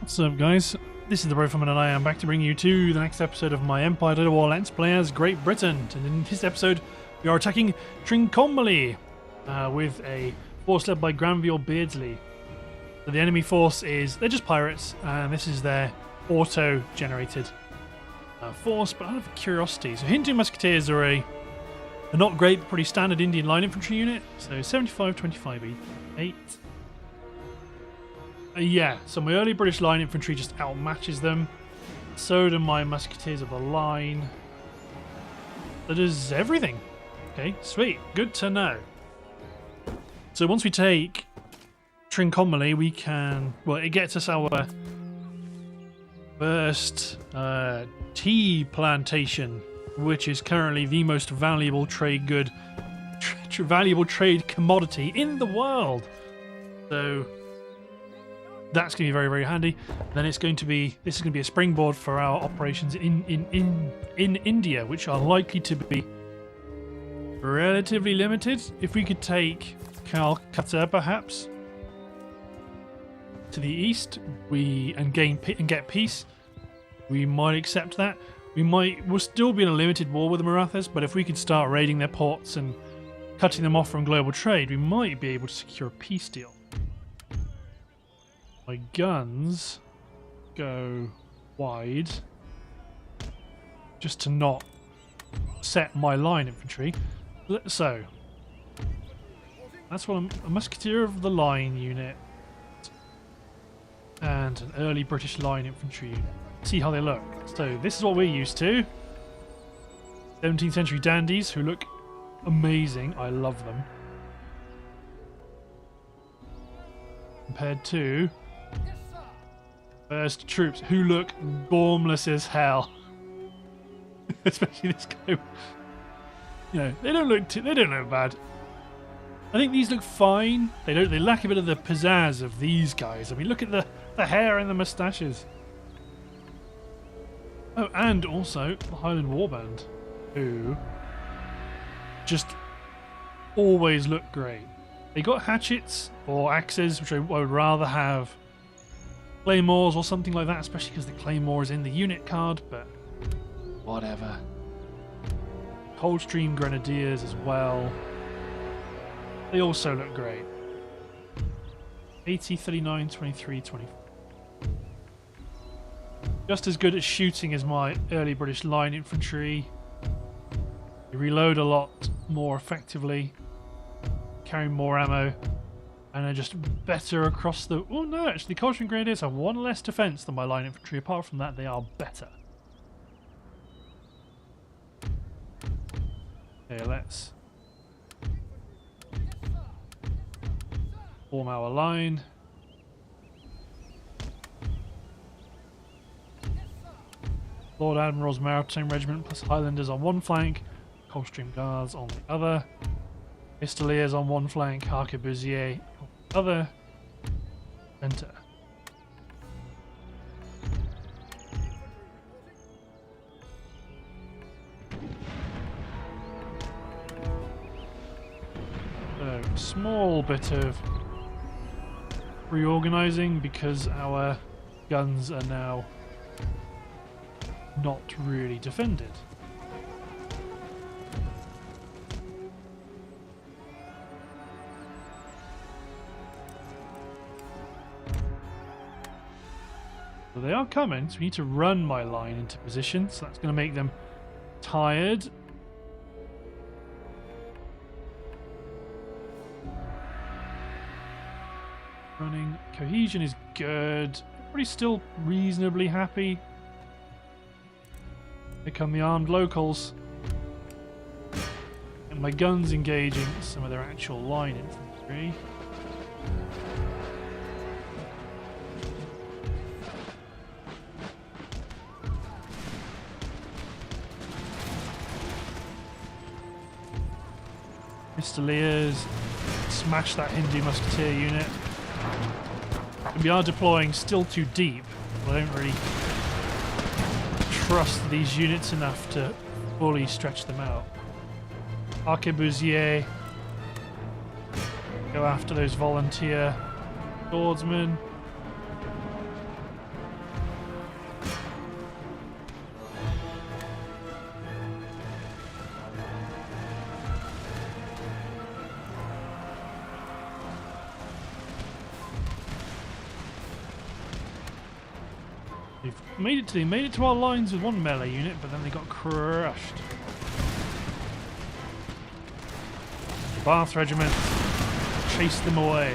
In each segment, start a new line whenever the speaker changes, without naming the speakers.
What's up, guys? This is the Rifleman, and I am back to bring you to the next episode of my Empire Total War Let's Play as Great Britain. And in this episode, we are attacking Trincomalee with a force led by Granville Beardsley. So the enemy force they're just pirates, and this is their auto-generated force, but out of curiosity. So Hindu Musketeers are a not great, but pretty standard Indian line infantry unit. So 75, 25, 8. Yeah, so my early British line infantry just outmatches them. So do my musketeers of the line. That is everything. Okay, sweet. Good to know. So once we take Trincomalee, we can... Well, it gets us our first tea plantation, which is currently the most valuable trade good, valuable trade commodity in the world. So... that's going to be very, very handy. Then this is going to be a springboard for our operations in India, which are likely to be relatively limited. If we could take Calcutta, perhaps, to the east, and get peace, we might accept that. We'll still be in a limited war with the Marathas, but if we could start raiding their ports and cutting them off from global trade, we might be able to secure a peace deal. My guns go wide just to not set my line infantry. So that's what a musketeer of the line unit and an early British line infantry unit. See how they look. So this is what we're used to. 17th century dandies who look amazing. I love them. Compared to first troops who look gormless as hell. Especially this guy. You know, they don't look bad. I think these look fine. They lack a bit of the pizzazz of these guys. I mean, look at the hair and the moustaches. Oh, and also the Highland Warband, who just always look great. They got hatchets or axes, which I would rather have claymores or something like that, especially because the claymore is in the unit card, but whatever. Coldstream Grenadiers as well. They also look great. 80, 39, 23, 24. Just as good at shooting as my early British line infantry. They reload a lot more effectively. Carry more ammo. And are just better across the... Oh no, actually the Coldstream Grenadiers have one less defense than my line infantry. Apart from that, they are better. Okay, let's form our line. Lord Admiral's Maritime Regiment plus Highlanders on one flank, Coldstream Guards on the other, Pistoliers on one flank, Arquebusiers on the other. Enter. So, small bit of reorganizing because our guns are now not really defended. So they are coming, so we need to run my line into position, so that's going to make them tired. Running cohesion is good. Everybody's still reasonably happy. Here come the armed locals. And my guns engaging some of their actual line infantry. Pistoliers smash that Hindu Musketeer unit. We are deploying still too deep. I don't really trust these units enough to fully stretch them out. Arquebusier, go after those volunteer swordsmen. We've made it to our lines with one melee unit, but then they got crushed. Bath Regiment, chase them away.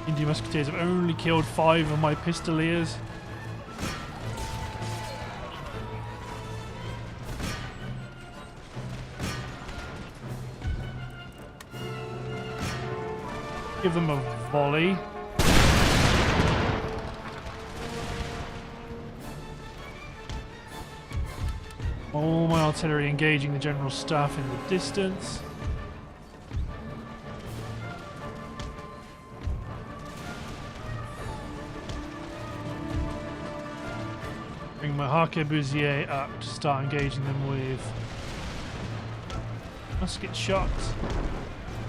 Indian Musketeers have only killed 5 of my Pistoliers. Give them a volley. All my artillery engaging the general staff in the distance. Bring my Harquebusier up to start engaging them with musket shot,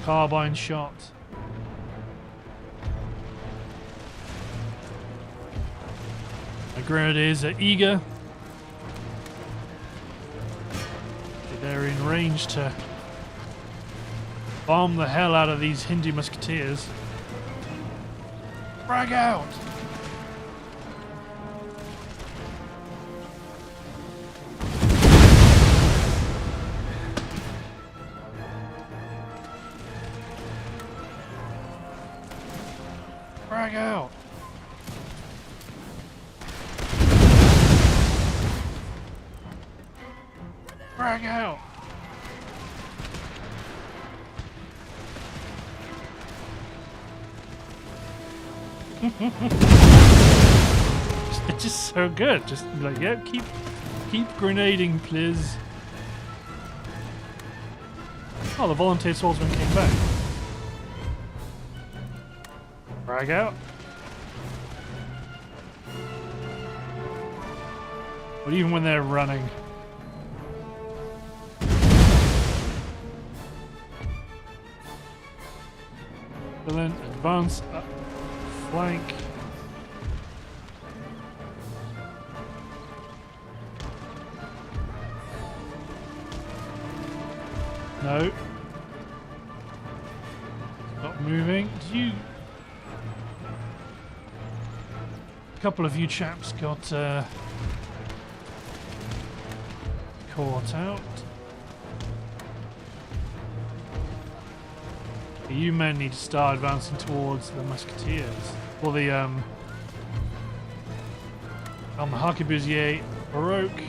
carbine shot. My grenadiers are eager. They're in range to bomb the hell out of these Hindu musketeers. Frag out! Frag out! Frag out! It's just so good. Just like, yeah, keep grenading, please. Oh, the volunteer swordsman came back. Frag out. But even when they're running. Excellent. Advance up. Flank. No. Not moving. Do you... A couple of you chaps got caught out. You men need to start advancing towards the musketeers. Or the Harquebusier Baroque.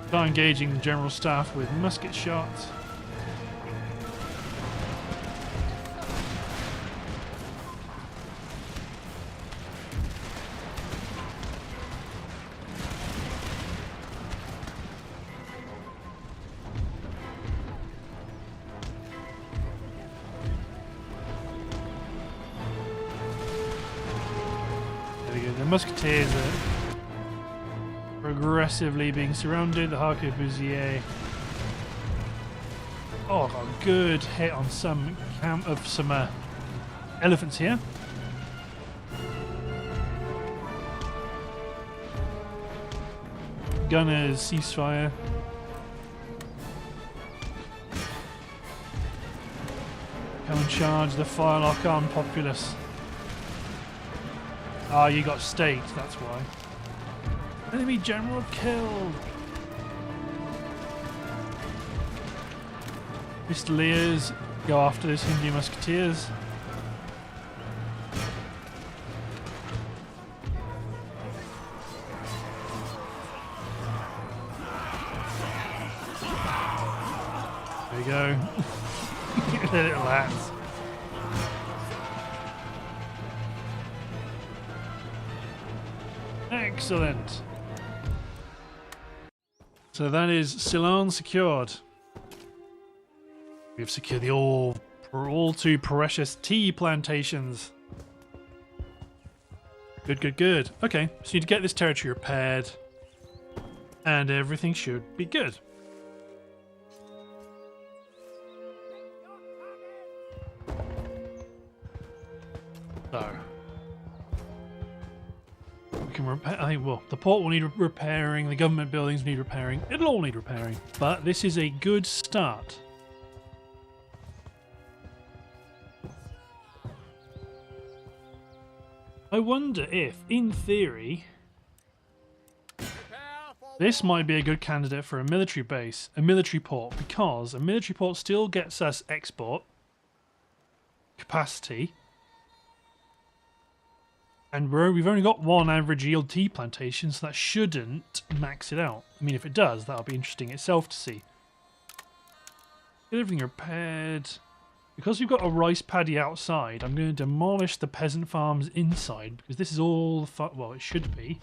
Start engaging the general staff with musket shots. The musketeers are progressively being surrounded. The Harquebusier. Oh, got a good hit on some elephants here. Gunners, ceasefire. Come and charge the firelock on populace. Ah, you got staked, that's why. Enemy general killed. Pistoliers go after those Hindu musketeers. There you go. The little lads. Excellent. So that is Ceylon secured. We've secured the all too precious tea plantations. Good, good, good. Okay, so you need to get this territory repaired, and everything should be good. So, We can repair. I think, well, the port will need repairing. The government buildings need repairing. It'll all need repairing. But this is a good start. I wonder if, in theory, this might be a good candidate for a military base, a military port, because a military port still gets us export capacity, and we've only got one average yield tea plantation, so that shouldn't max it out. I mean, if it does, that'll be interesting itself to see. Get everything repaired. Because we've got a rice paddy outside, I'm going to demolish the peasant farms inside, because this is all well, it should be.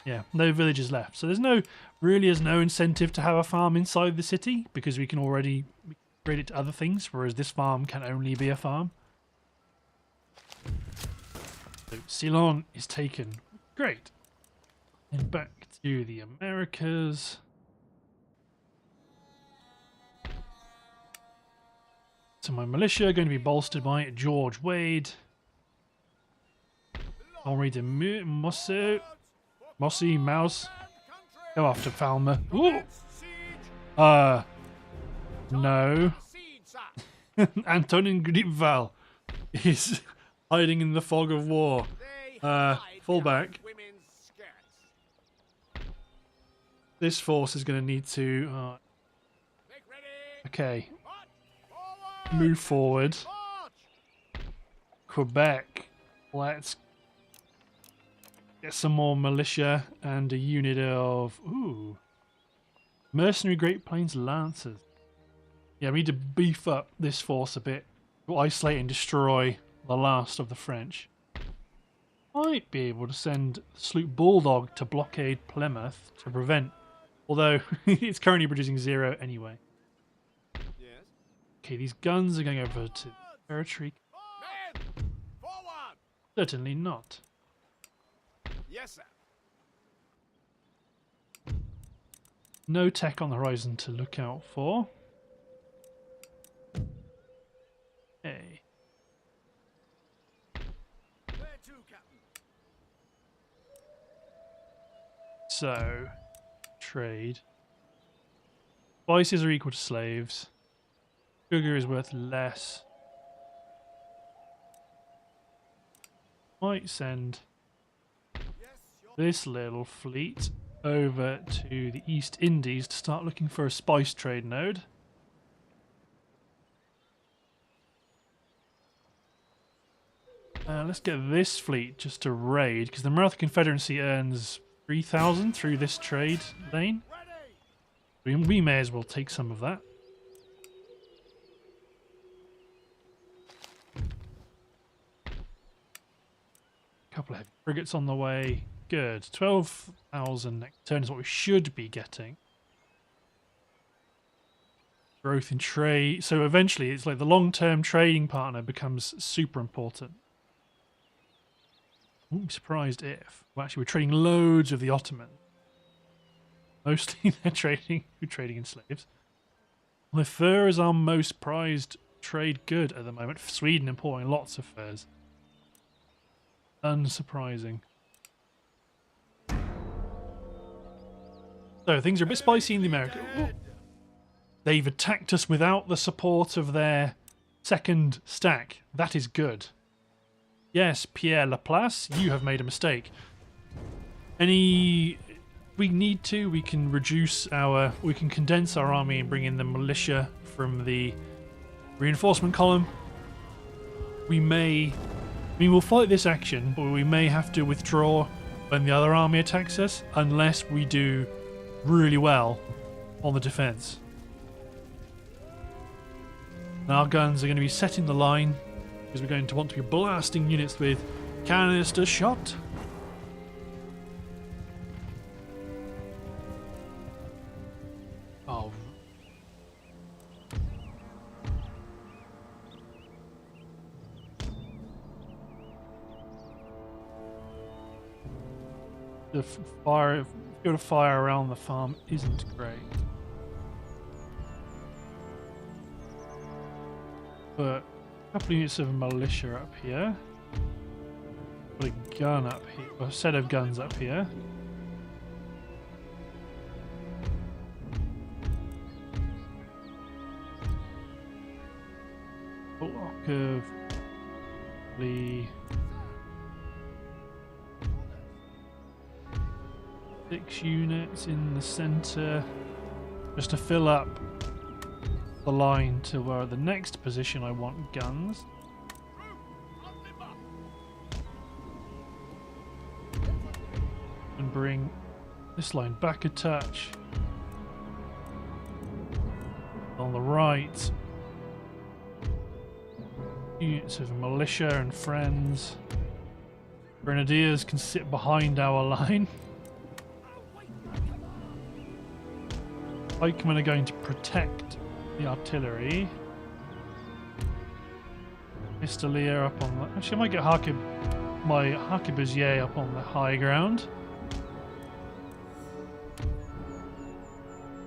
Yeah, no villages left. So there's no incentive to have a farm inside the city, because we can already upgrade it to other things, whereas this farm can only be a farm. So Ceylon is taken. Great. And back to the Americas. So my militia are going to be bolstered by George Wade, Henri de Mossy, Mouse. Go after Falmer. Ooh. No. Antonin Gripval is hiding in the fog of war. Fall back. This force is going to need to... okay. Move forward. Quebec. Let's get some more militia and a unit of... ooh. Mercenary Great Plains Lancers. Yeah, we need to beef up this force a bit. We'll isolate and destroy the last of the French. Might be able to send the sloop Bulldog to blockade Plymouth to prevent... although it's currently producing 0 anyway. Okay, these guns are going over to territory. Certainly not.
Yes, sir.
No tech on the horizon to look out for. Okay. So, trade. Spices are equal to slaves. Sugar is worth less. Might send this little fleet over to the East Indies to start looking for a spice trade node. Let's get this fleet just to raid, because the Maratha Confederacy earns 3,000 through this trade lane. We may as well take some of that. Couple of heavy frigates on the way. Good. 12,000 next turn is what we should be getting. Growth in trade. So eventually it's like the long-term trading partner becomes super important. Wouldn't be surprised if... well, actually, we're trading loads of the Ottomans. Mostly they're trading in slaves. Well, fur is our most prized trade good at the moment. Sweden importing lots of furs. Unsurprising. So things are a bit spicy in the America. Ooh. They've attacked us without the support of their second stack. That is good. Yes, Pierre Laplace, you have made a mistake. We need to, we can condense our army and bring in the militia from the reinforcement column. We'll fight this action, but we may have to withdraw when the other army attacks us, unless we do really well on the defense. And our guns are going to be setting the line, because we're going to want to be blasting units with canister shot. Oh. The fire, go to fire around the farm isn't great. But a couple of units of militia up here. But gun up here, or a set of guns up here. Block of the 6 units in the center, just to fill up the line to where the next position I want guns. And bring this line back a touch. On the right, units of militia and friends. Grenadiers can sit behind our line. Pikemen are going to protect the artillery. Pistolier up on the... Actually, I might get my arquebusier up on the high ground.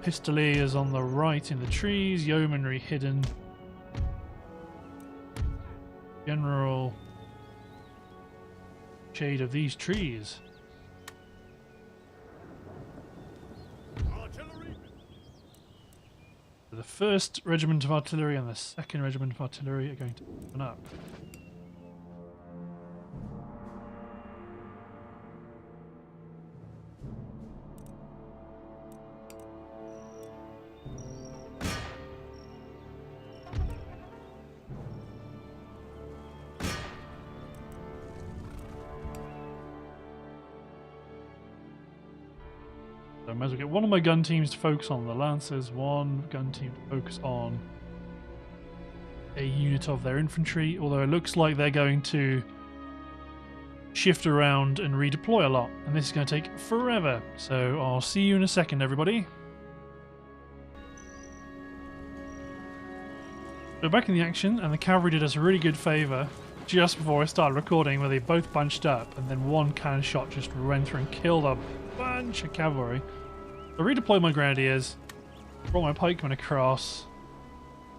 Pistoliers on the right in the trees. Yeomanry hidden. General shade of these trees. The 1st Regiment of Artillery and the 2nd Regiment of Artillery are going to open up. So I might as well get one of my gun teams to focus on the Lancers, one gun team to focus on a unit of their infantry, although it looks like they're going to shift around and redeploy a lot, and this is going to take forever. So I'll see you in a second, everybody. So back in the action, and the cavalry did us a really good favour just before I started recording, where they both bunched up, and then one cannon shot just ran through and killed a bunch of cavalry. I redeployed my grenadiers, brought my pikemen across.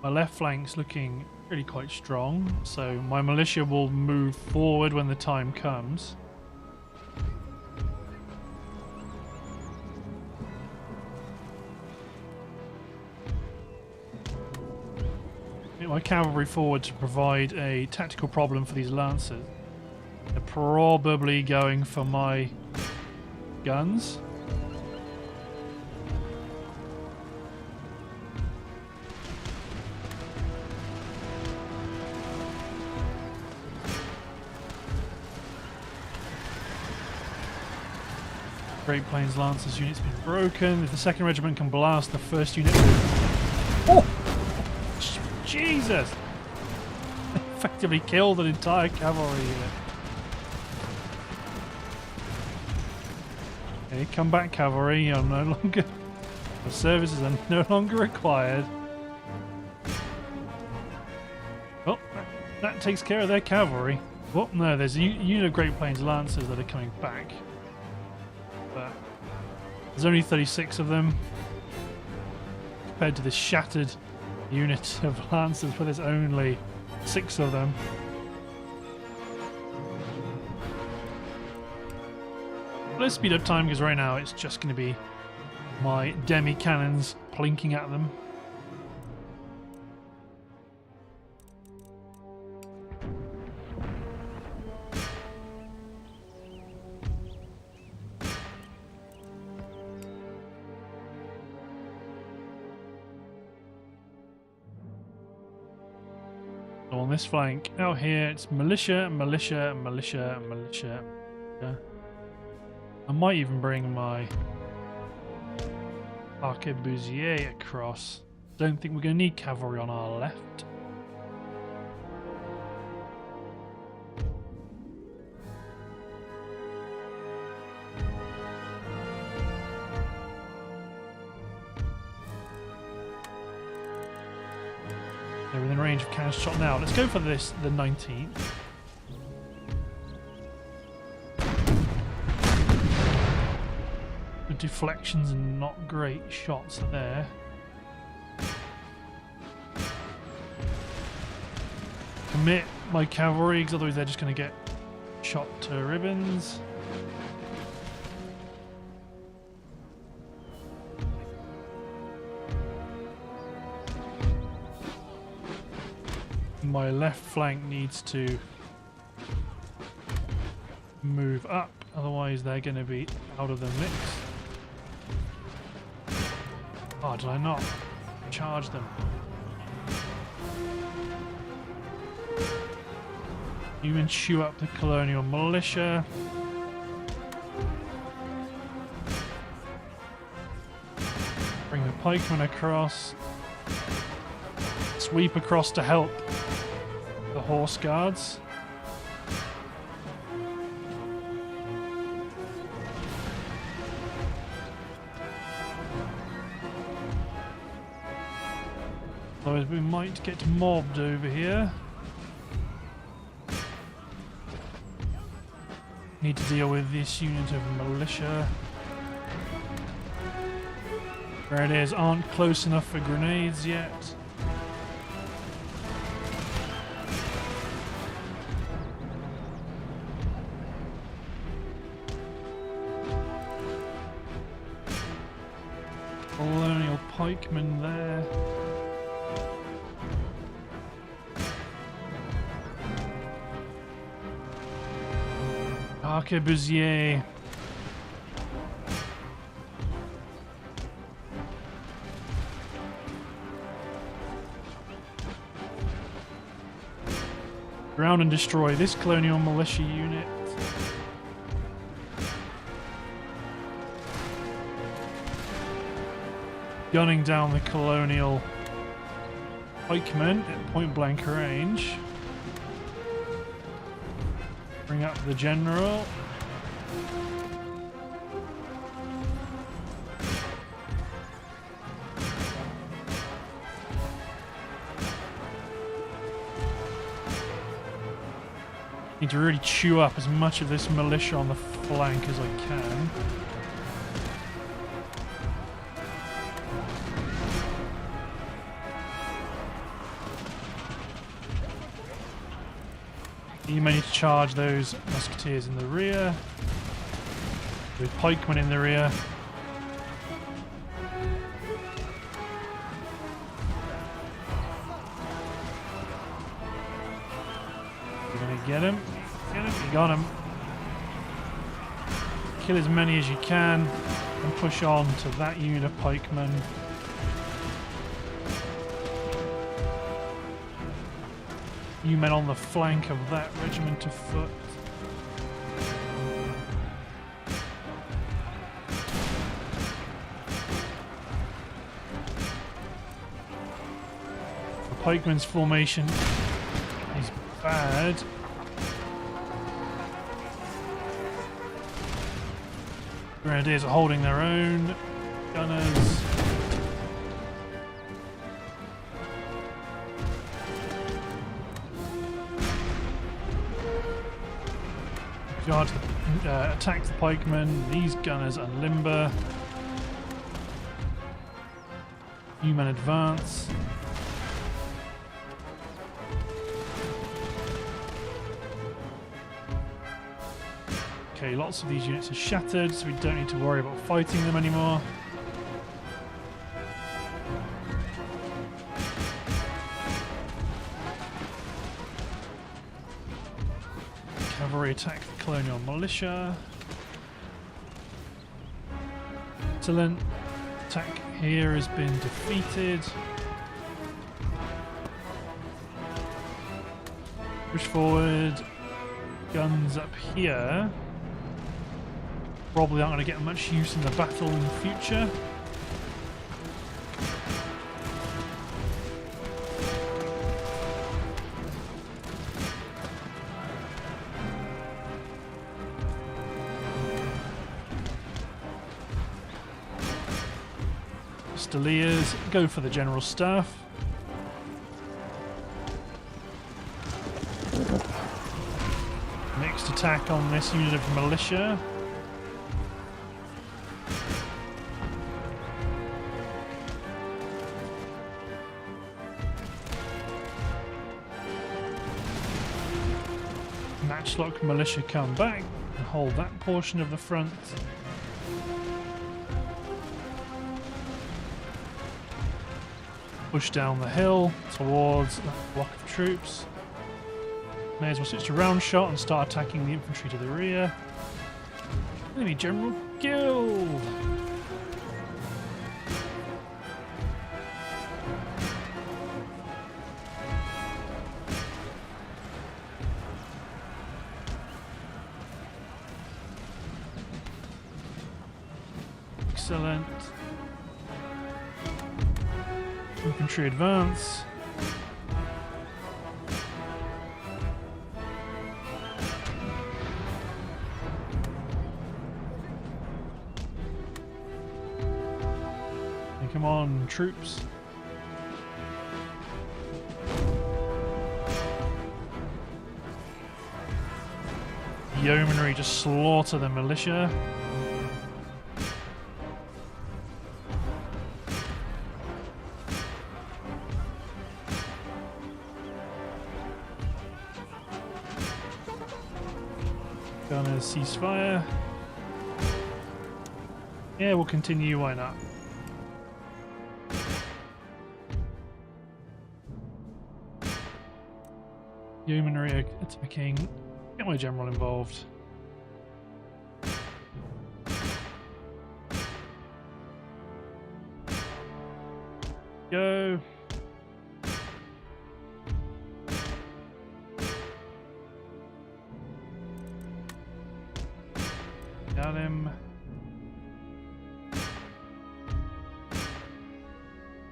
My left flank's looking really quite strong, so my militia will move forward when the time comes. Get my cavalry forward to provide a tactical problem for these lancers. They're probably going for my guns. Great Plains Lancers unit's been broken. If the 2nd Regiment can blast the 1st unit... Oh! Jesus! Effectively killed an entire cavalry unit. Okay, come back cavalry, you're no longer... The services are no longer required. Oh, that takes care of their cavalry. Oh, no, there's a unit of Great Plains Lancers that are coming back. But there's only 36 of them compared to this shattered unit of lancers where there's only 6 of them. Let's speed up time because right now it's just going to be my demi cannons plinking at them. On this flank, out here, it's militia, militia, militia, militia, militia. I might even bring my arquebusier across. Don't think we're going to need cavalry on our left. They're within range of cannon shot now. Let's go for this, the 19th. The deflections and not great shots are there. Commit my cavalry, because otherwise they're just going to get Shot to ribbons. My left flank needs to move up, otherwise they're going to be out of the mix. Oh, did I not charge them? You can chew up the colonial militia. Bring the pikemen across. Sweep across to help the horse guards. Otherwise we might get mobbed over here. Need to deal with this unit of militia. There it is, aren't close enough for grenades yet. Colonial pikemen there. Arquebusier. Ground and destroy this colonial militia unit. Gunning down the colonial pikemen at point blank range. Bring up the general. Need to really chew up as much of this militia on the flank as I can. You may need to charge those musketeers in the rear. With pikemen in the rear. You're gonna get him. Get him. You got him. Kill as many as you can and push on to that unit of pikemen. You men on the flank of that regiment of foot. The pikemen's formation is bad. Grenadiers are holding their own. Gunners. Charge attack the pikemen. These gunners are limber. You men advance. Okay, lots of these units are shattered, so we don't need to worry about fighting them anymore. Cavalry attack the colonial militia. Excellent. Attack here has been defeated. Push forward. Guns up here. Probably aren't going to get much use in the battle in the future. Steliers, go for the general staff. Mixed attack on this unit of militia. Postlock militia come back and hold that portion of the front. Push down the hill towards that block of troops. May as well switch to round shot and start attacking the infantry to the rear. Enemy general killed! Excellent. Infantry advance. Hey, come on, troops. Yeomanry just slaughter the militia. Gunners ceasefire. Yeah, we'll continue, why not? Yeomanry attacking. Get my general involved. Go. Got him.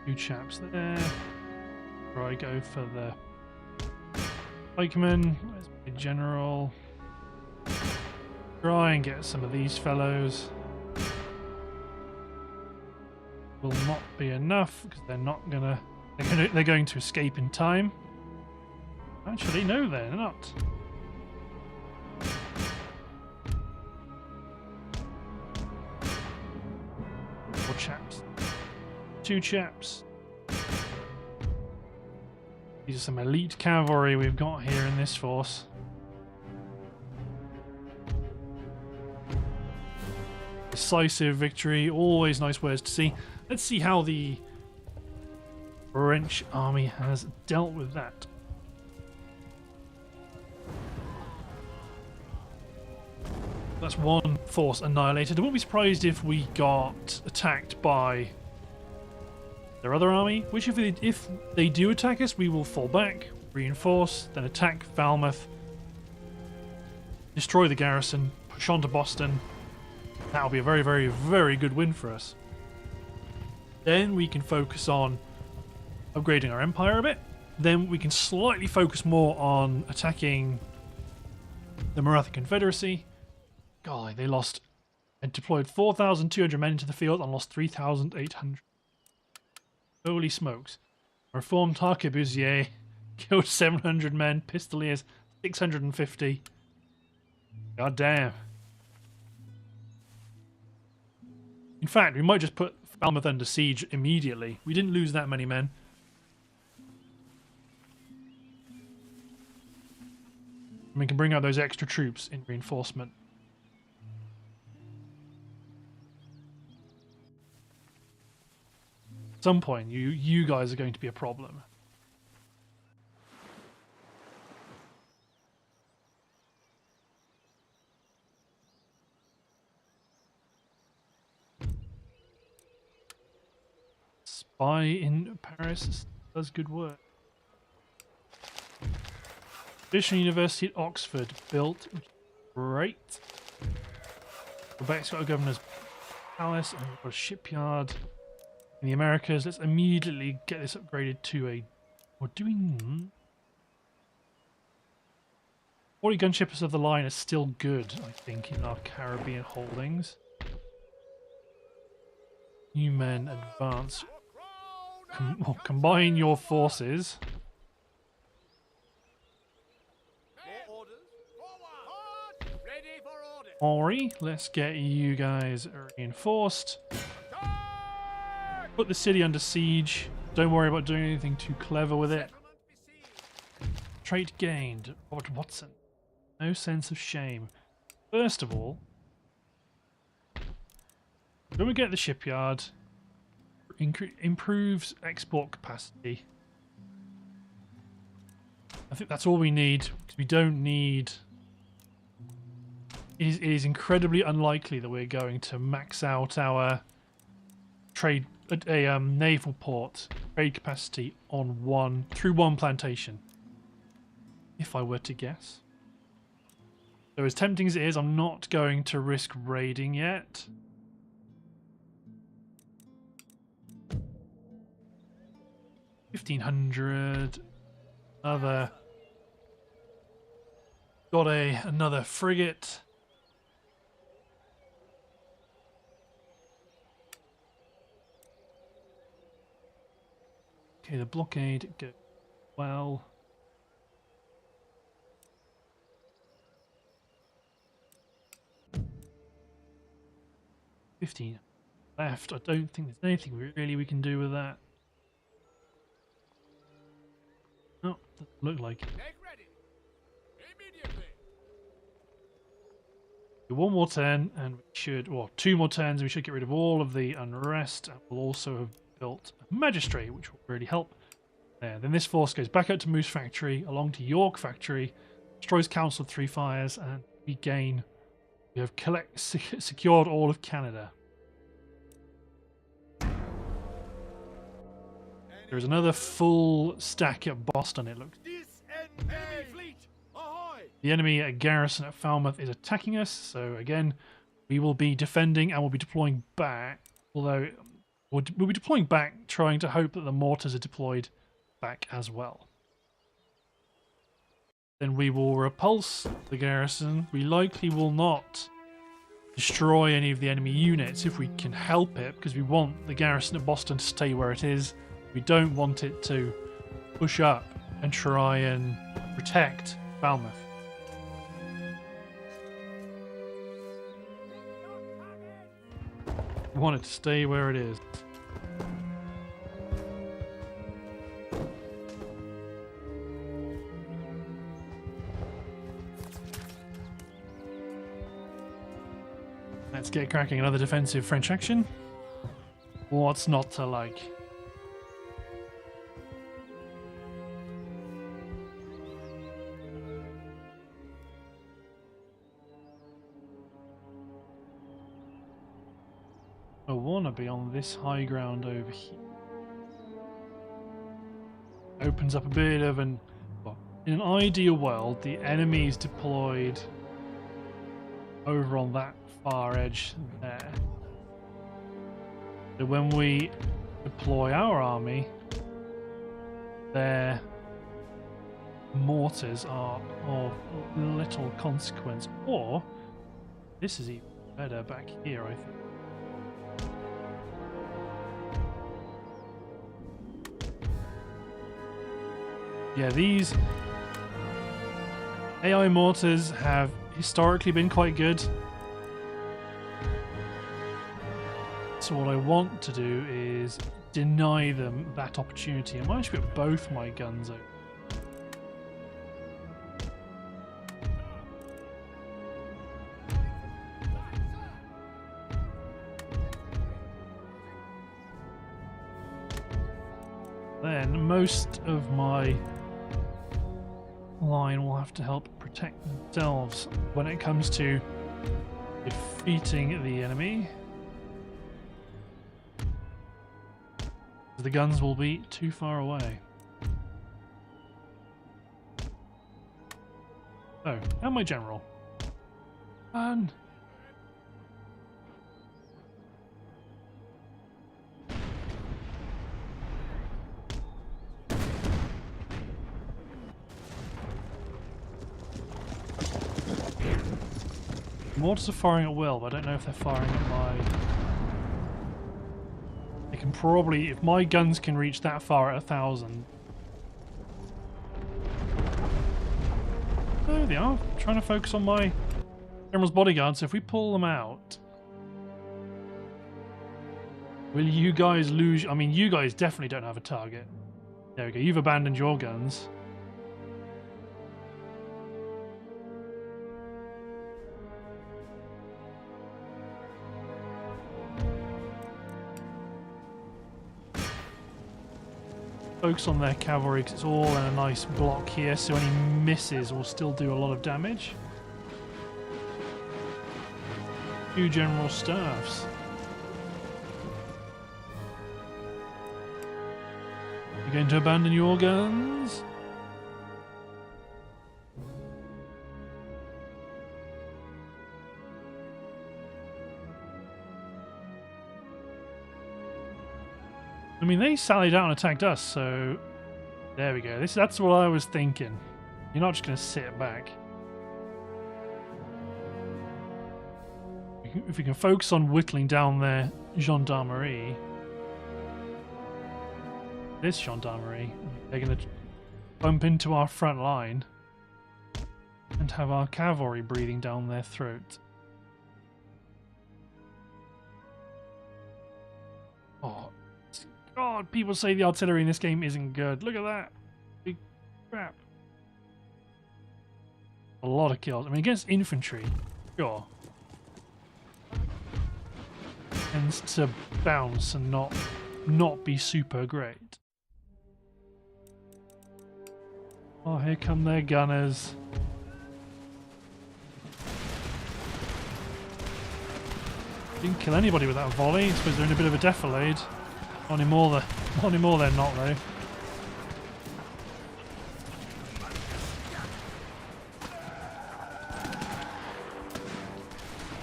Two chaps there. Before I go for the pikemen. Where's my general? Try and get some of these fellows. Will not be enough because they're not gonna. They're going to escape in time. Actually, no, they're not. Four chaps. Two chaps. These are some elite cavalry we've got here in this force. Decisive victory, always nice words to see. Let's see how the French army has dealt with that. That's one force annihilated. I wouldn't be surprised if we got attacked by their other army, which if they do attack us, we will fall back, reinforce, then attack Falmouth, destroy the garrison, push on to Boston. That'll be a very, very, very good win for us. Then we can focus on upgrading our empire a bit. Then we can slightly focus more on attacking the Maratha Confederacy. Golly, they lost and deployed 4,200 men into the field and lost 3,800. Holy smokes. Reformed arquebusier killed 700 men, pistoliers 650. God damn. In fact, we might just put Falmouth under siege immediately. We didn't lose that many men. And we can bring out those extra troops in reinforcement. At some point, you guys are going to be a problem. Spy in Paris does good work. Traditional University at Oxford built, great. Quebec's got a governor's palace and we've got a shipyard. In the Americas, let's immediately get this upgraded to a... We're doing... 40 gunshippers of the line is still good, I think, in our Caribbean holdings. New men advance. Combine your forces. Ori, let's get you guys reinforced. Put the city under siege. Don't worry about doing anything too clever with it. Trait gained. Robert Watson. No sense of shame. First of all, when we get the shipyard, improves export capacity. I think that's all we need, because we don't need... It is incredibly unlikely that we're going to max out our trade, naval port trade capacity on through one plantation, if I were to guess. So as tempting as it is, I'm not going to risk raiding yet. $1,500. Got another frigate. Okay, the blockade goes well. $15 left. I don't think there's anything really we can do with that. No, doesn't look like it.
Make ready. Immediately.
One more turn, and we should, or 2 more turns, and we should get rid of all of the unrest. And we'll also have built a magistrate, which will really help. There. Then this force goes back out to Moose Factory, along to York Factory, destroys Council of Three Fires, and we gain. We have secured all of Canada. There is another full stack at Boston, it looks.
Enemy fleet. Ahoy!
The enemy garrison at Falmouth is attacking us, so again, we will be defending and we'll be deploying back. Although, we'll be deploying back, trying to hope that the mortars are deployed back as well. Then we will repulse the garrison. We likely will not destroy any of the enemy units if we can help it, because we want the garrison at Boston to stay where it is. We don't want it to push up and try and protect Falmouth. We want it to stay where it is. Let's get cracking. Another defensive French action. What's not to like? I want to be on this high ground over here. Opens up a bit of an... Well, in an ideal world, the enemy is deployed over on that far edge there. So when we deploy our army, their mortars are of little consequence. Or, this is even better back here, I think. Yeah, these AI mortars have historically been quite good. So what I want to do is deny them that opportunity. I might actually put both my guns out. Then most of my line will have to help protect themselves when it comes to defeating the enemy. The guns will be too far away. Oh, and my general. Run! Mortars are firing at will, but I don't know if they're firing at my... They can probably... If my guns can reach that far at 1,000... Oh, they are. I'm trying to focus on my general's bodyguard, so if we pull them out... Will you guys lose... I mean, you guys definitely don't have a target. There we go. You've abandoned your guns. focus on their cavalry because it's all in a nice block here, so any misses will still do a lot of damage. 2 general staffs. You're going to abandon your guns? I mean, they sallied out and attacked us, so there we go. That's what I was thinking. You're not just going to sit back. If we can focus on whittling down their gendarmerie, this gendarmerie, they're going to bump into our front line and have our cavalry breathing down their throat. Oh, God, people say the artillery in this game isn't good. Look at that. Big crap. A lot of kills. I mean, against infantry, sure. Tends to bounce and not be super great. Oh, here come their gunners. Didn't kill anybody with that volley. I suppose they're in a bit of a defilade. Not anymore they're not, though.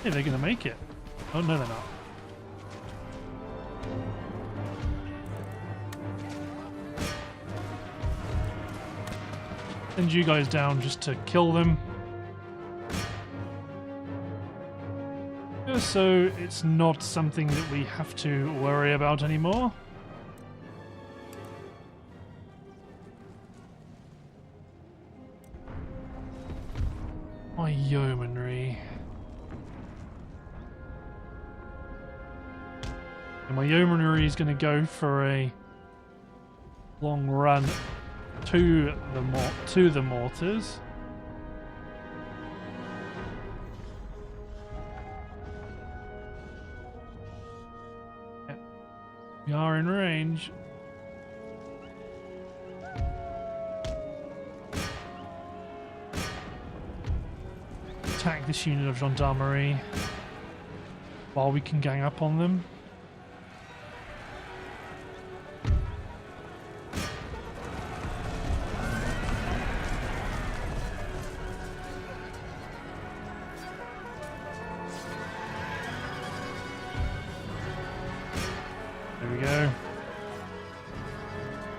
Hey, they're going to make it. Oh, no, they're not. Send you guys down just to kill them. Just so it's not something that we have to worry about anymore. My yeomanry. And my yeomanry is going to go for a long run to the mortars. Yeah. We are in range. Attack this unit of gendarmerie while we can gang up on them. There we go.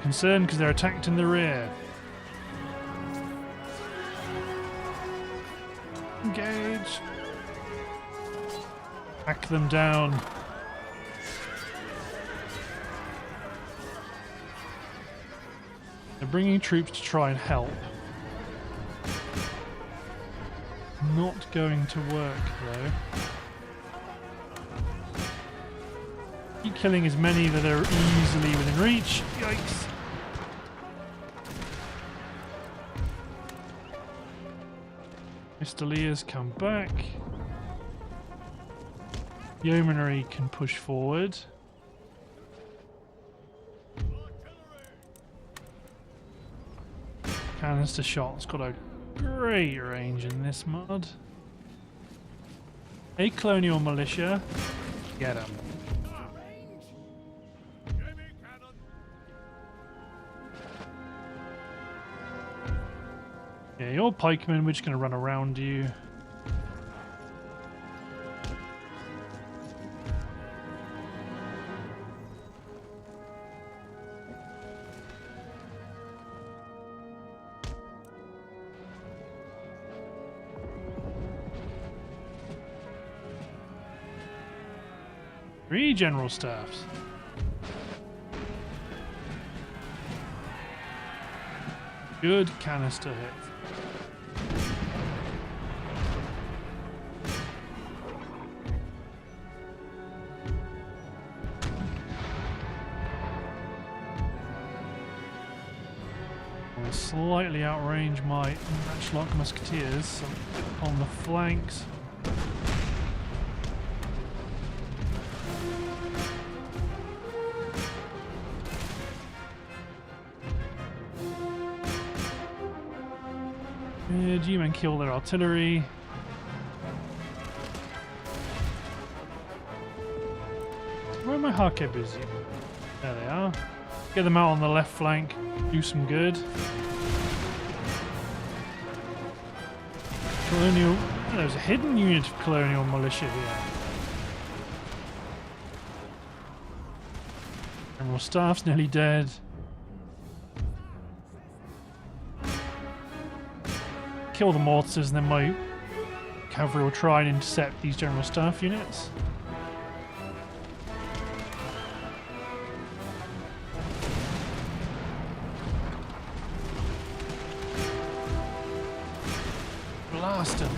Concerned because they're attacked in the rear. Engage. Hack them down. They're bringing troops to try and help. Not going to work though. Keep killing as many that are easily within reach. Yikes. Pistoliers come back. Yeomanry can push forward. Canister shot's got a great range in this mod. A colonial militia. Get 'em. Yeah, you're pikemen, we're just going to run around you. Three general staffs. Good canister hit. I'll slightly outrange my matchlock musketeers on the flanks. G-men kill their artillery. Where are my Harkebers? There they are. Get them out on the left flank. Do some good. Colonial... Oh, there's a hidden unit of colonial militia here. General Staff's nearly dead. Kill the mortars and then my cavalry will try and intercept these General Staff units. Blast them.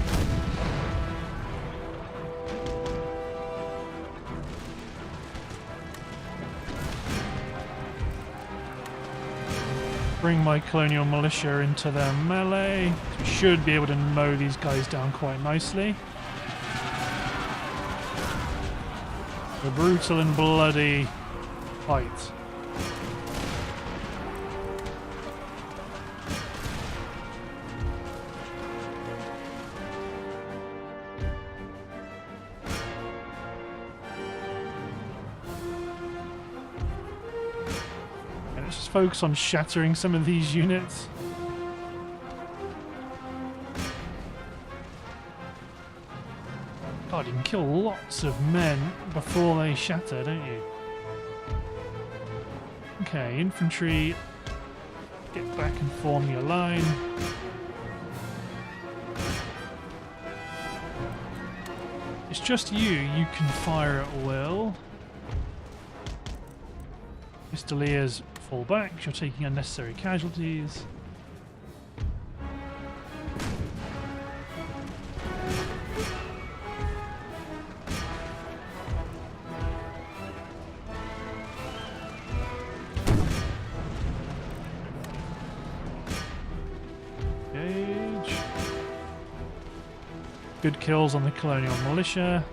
Bring my colonial militia into their melee. We should be able to mow these guys down quite nicely. A brutal and bloody fight. Focus on shattering some of these units. God, you can kill lots of men before they shatter, don't you? Okay, infantry, get back and form your line. It's just you can fire at will. Pistoliers, fall back, you're taking unnecessary casualties. Engage. Good kills on the colonial militia.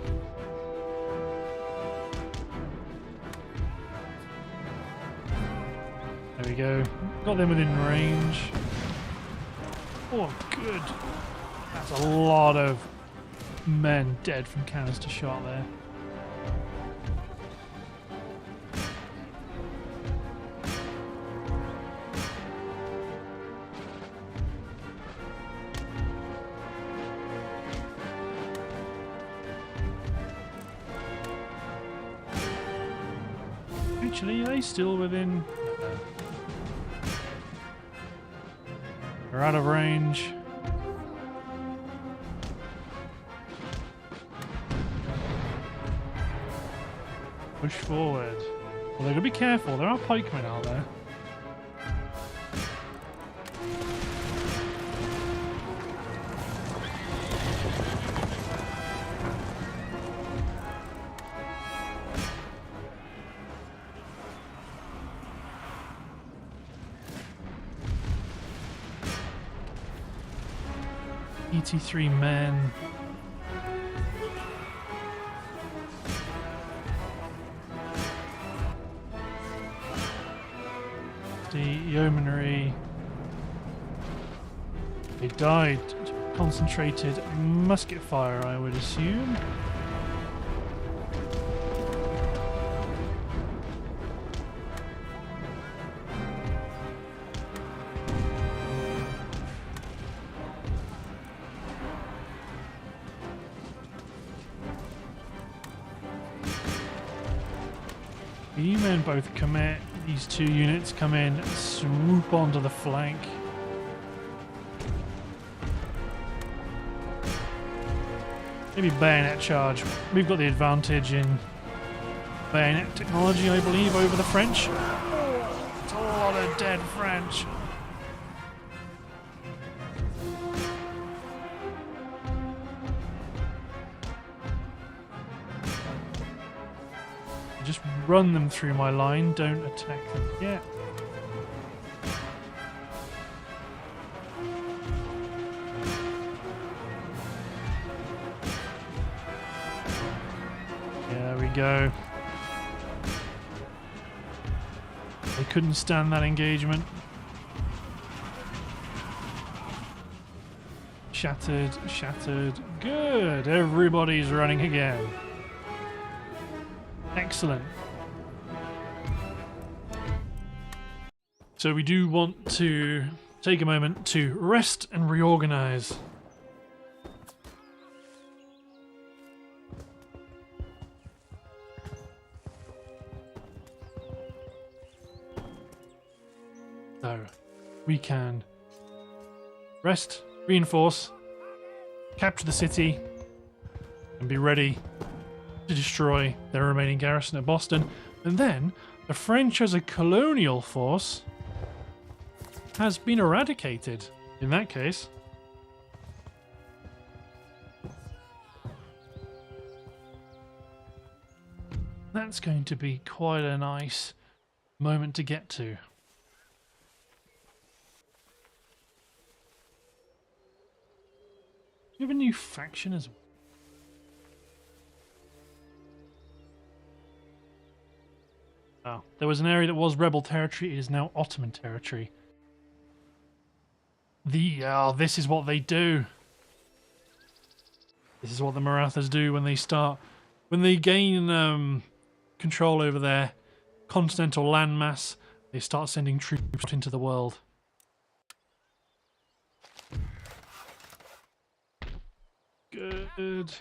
There we go. Got them within range. Oh, good. That's a lot of men dead from canister shot there. Actually, are they still within... They're out of range. Push forward. Well, they're gonna be careful. There are pikemen out there. ET3 men. The yeomanry. They died. Concentrated musket fire, I would assume. You men both commit. These two units come in, swoop onto the flank. Maybe bayonet charge. We've got the advantage in bayonet technology, I believe, over the French. It's a lot of dead French. Just run them through my line, don't attack them yet. There we go. They couldn't stand that engagement. Shattered, shattered. Good. Everybody's running again. Excellent. So we do want to take a moment to rest and reorganize. So we can rest, reinforce, capture the city, and be ready to destroy their remaining garrison at Boston. And then the French as a colonial force has been eradicated in that case. That's going to be quite a nice moment to get to. We have a new faction as well. Oh, there was an area that was rebel territory. It is now Ottoman territory. This is what they do. This is what the Marathas do when they gain control over their continental landmass. They start sending troops into the world. Good.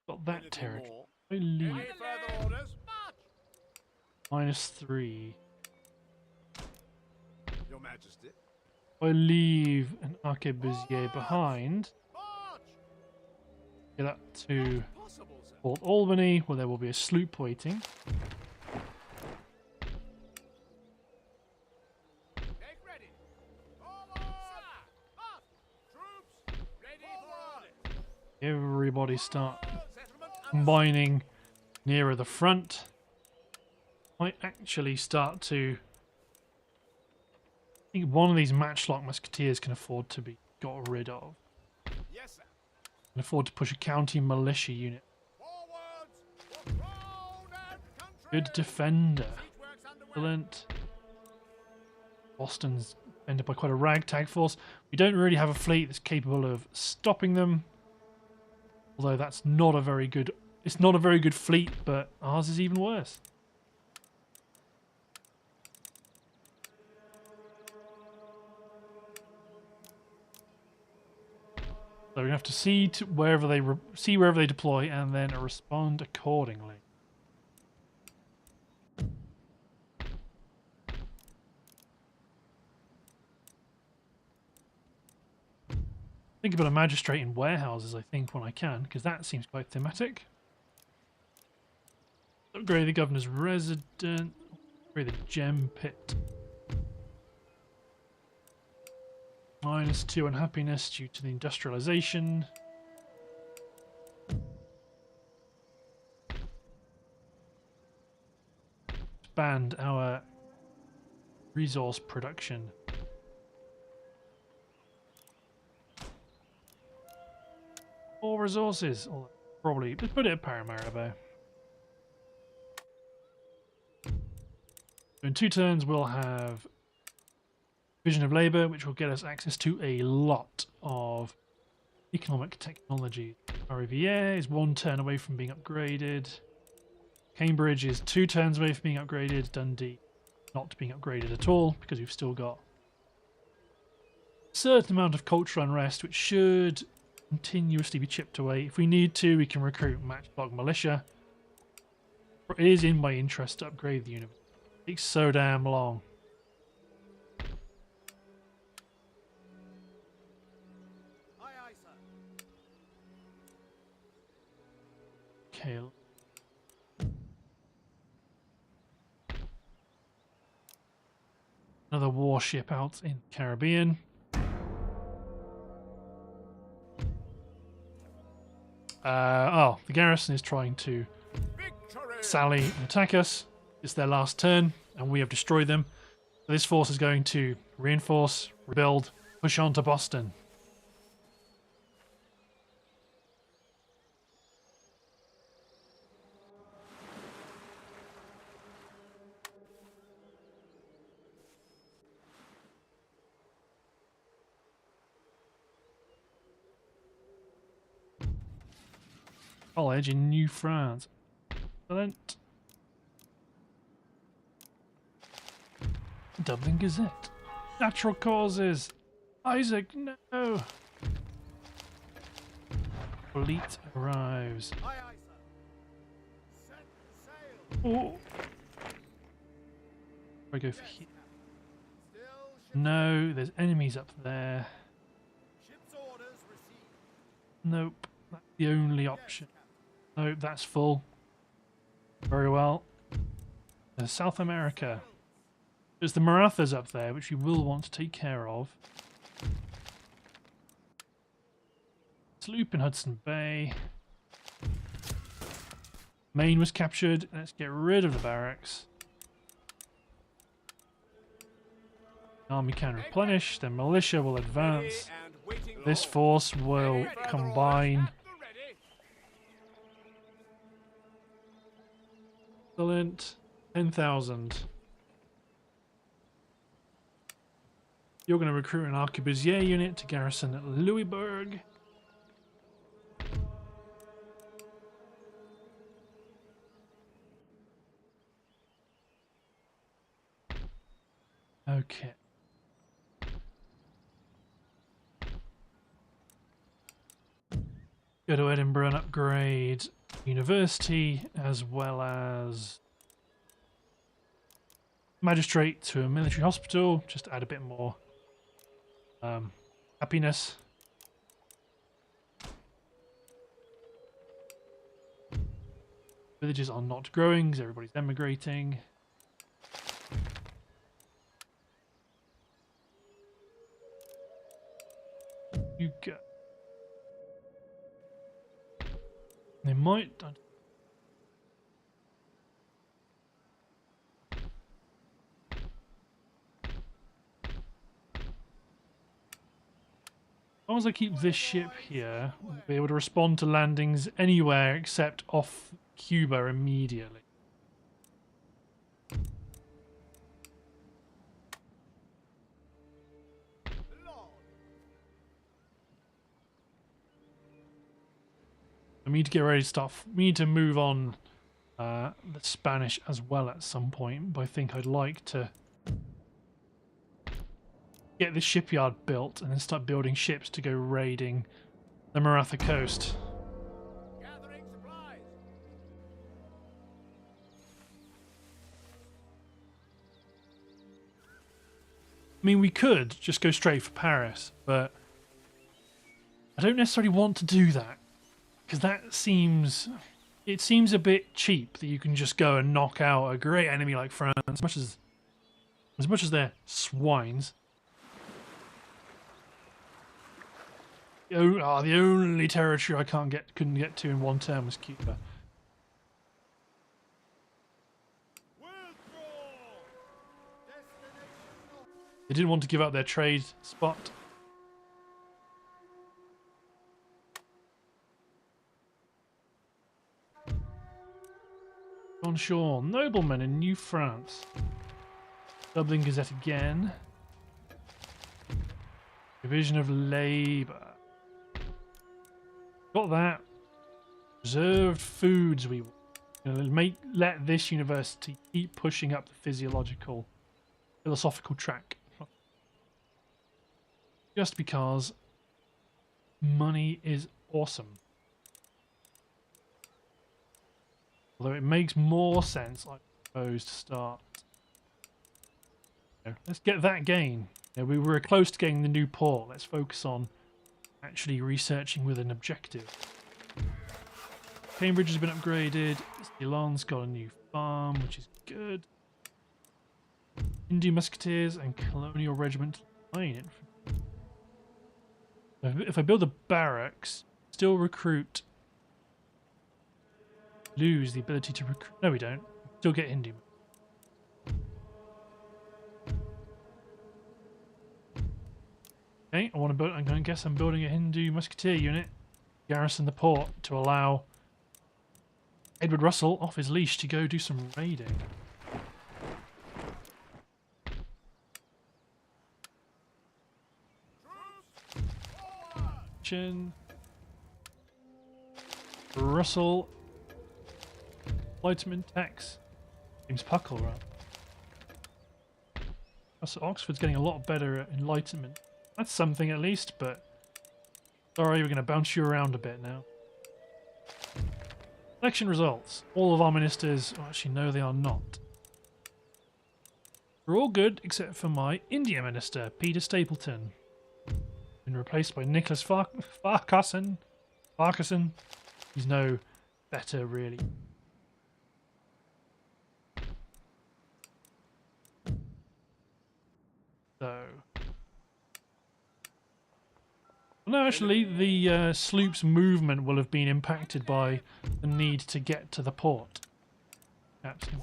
Got that territory. I leave.
Any further orders?
-3.
Your Majesty.
I leave an arquebusier behind.
March!
Get up to
Possible, sir.
Port Albany, where there will be a sloop waiting.
Get ready. Forward! Up! Troops, ready for orders.
Everybody start
Settlement
combining nearer the front. Might actually start to... I think one of these matchlock musketeers can afford to be got rid of.
Yes, sir.
Can afford to push a county militia unit.
Forwards for crown and country.
Good defender.
Siege works underway.
Excellent. Boston's ended by quite a ragtag force. We don't really have a fleet that's capable of stopping them. Although that's not a very good... It's not a very good fleet, but ours is even worse. So we're gonna have to see to wherever they deploy and then respond accordingly. Think about a magistrate in warehouses, I think, when I can, because that seems quite thematic. Upgrade the governor's resident. Upgrade the gem pit. -2 unhappiness due to the industrialization. Expand our resource production. More resources. Or probably, let's put it at Paramaribo. In 2 turns, we'll have Vision of Labour, which will get us access to a lot of economic technology. Riviere is 1 turn away from being upgraded. Cambridge is 2 turns away from being upgraded. Dundee not being upgraded at all because we've still got a certain amount of cultural unrest which should continuously be chipped away. If we need to, we can recruit matchlock militia. It is in my interest to upgrade the university. It takes so damn long.
Aye, aye, sir.
Okay. Another warship out in the Caribbean. The garrison is trying to
Victory!
sally and attack us. It's their last turn, and we have destroyed them. So this force is going to reinforce, rebuild, push on to Boston. College in New France. Excellent. Dublin Gazette. Natural causes. Isaac, no. Fleet arrives.
Aye, aye, sir. Set sail.
Oh. I go for here.
Still ships.
No, there's enemies up there.
Ship's orders received.
Nope. That's the only option. Nope, that's full. Very well. There's South America. There's the Marathas up there, which you will want to take care of. Sloop in Hudson Bay. Maine was captured. Let's get rid of the barracks. Army can replenish. Then militia will advance.
And waiting
This
low.
force will combine.
At the ready.
Excellent. 10,000. You're going to recruit an arquebusier unit to garrison at Louisbourg. Okay. Go to Edinburgh and upgrade university as well as magistrate to a military hospital. Just add a bit more happiness. Villages are not growing because everybody's emigrating. You go. They might. As long as I keep this ship here, we'll be able to respond to landings anywhere except off Cuba immediately.
Lord.
We need to get ready to start. We need to move on the Spanish as well at some point, but I think I'd like to get the shipyard built and then start building ships to go raiding the Maratha coast.
Gathering supplies.
I mean, we could just go straight for Paris, but I don't necessarily want to do that because it seems a bit cheap that you can just go and knock out a great enemy like France, as much as they're swines. The only territory I couldn't get to in one term was Cuba.
Withdraw. Destination north.
They didn't want to give up their trade spot. John Shaw, nobleman in New France. Dublin Gazette again. Division of Labour. Got that. Reserved foods we want. Let this university keep pushing up the philosophical track. Just because money is awesome. Although it makes more sense, I suppose, to start. Let's get that gain. We were close to getting the new port. Let's focus on actually researching with an objective. Cambridge has been upgraded. Ceylon's got a new farm, which is good. Hindu Musketeers and Colonial Regiment Line Infantry. If I build the barracks, still recruit. Lose the ability to recruit. No, we don't. Still get Hindu. Okay, I'm going to guess I'm building a Hindu Musketeer unit. Garrison the port to allow Edward Russell off his leash to go do some raiding.
Troops forward.
Chin. Russell. Enlightenment tax. James Puckle, right? Oxford's getting a lot better at enlightenment. That's something at least, but sorry, we're going to bounce you around a bit now. Election results. All of our ministers, oh, actually no they are not. We're all good except for my India minister, Peter Stapleton. Been replaced by Nicholas Farquharson. He's no better really. So, no, actually, the sloop's movement will have been impacted by the need to get to the port. Absolutely.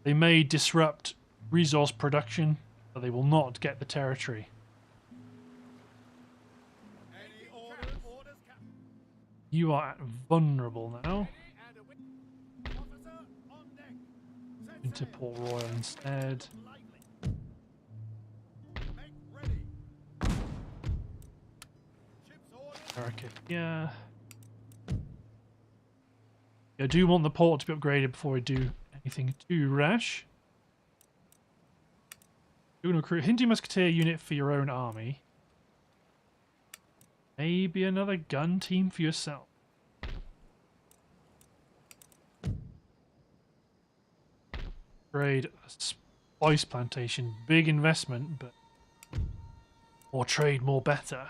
They may disrupt resource production, but they will not get the territory.
Any orders, Captain?
You are vulnerable now.
Officer on deck. Set
Into
sail.
Port Royal instead.
Lightly. Make ready. Ship's orders.
America, yeah. I do want the port to be upgraded before I do anything too rash. You want to recruit Hindu Musketeer unit for your own army. Maybe another gun team for yourself. Trade a spice plantation. Big investment, but more trade, more better.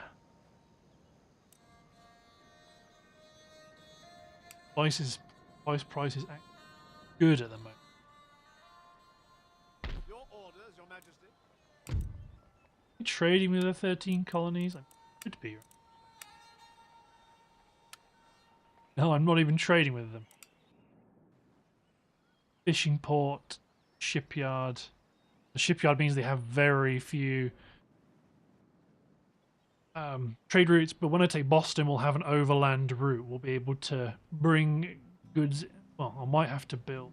Spice prices act good at the moment.
Your orders, Your Majesty.
Trading with the 13 colonies? I could be. No, I'm not even trading with them. Fishing port, shipyard. The shipyard means they have very few trade routes, but when I take Boston, we'll have an overland route. We'll be able to bring goods. Well, I might have to build.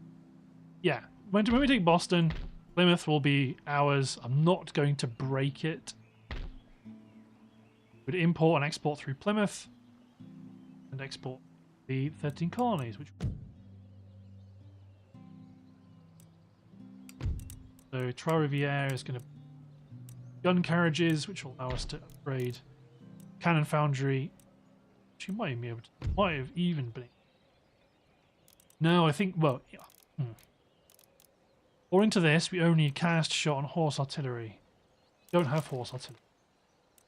Yeah, when we take Boston, Plymouth will be ours. I'm not going to break it. We'd import and export through Plymouth and export the 13 colonies, which. So Trois-Rivières is going to gun carriages, which will allow us to upgrade cannon foundry. She might even be able to, might have even been. No, I think, well, yeah. According to this, we only need cast shot and horse artillery. We don't have horse artillery.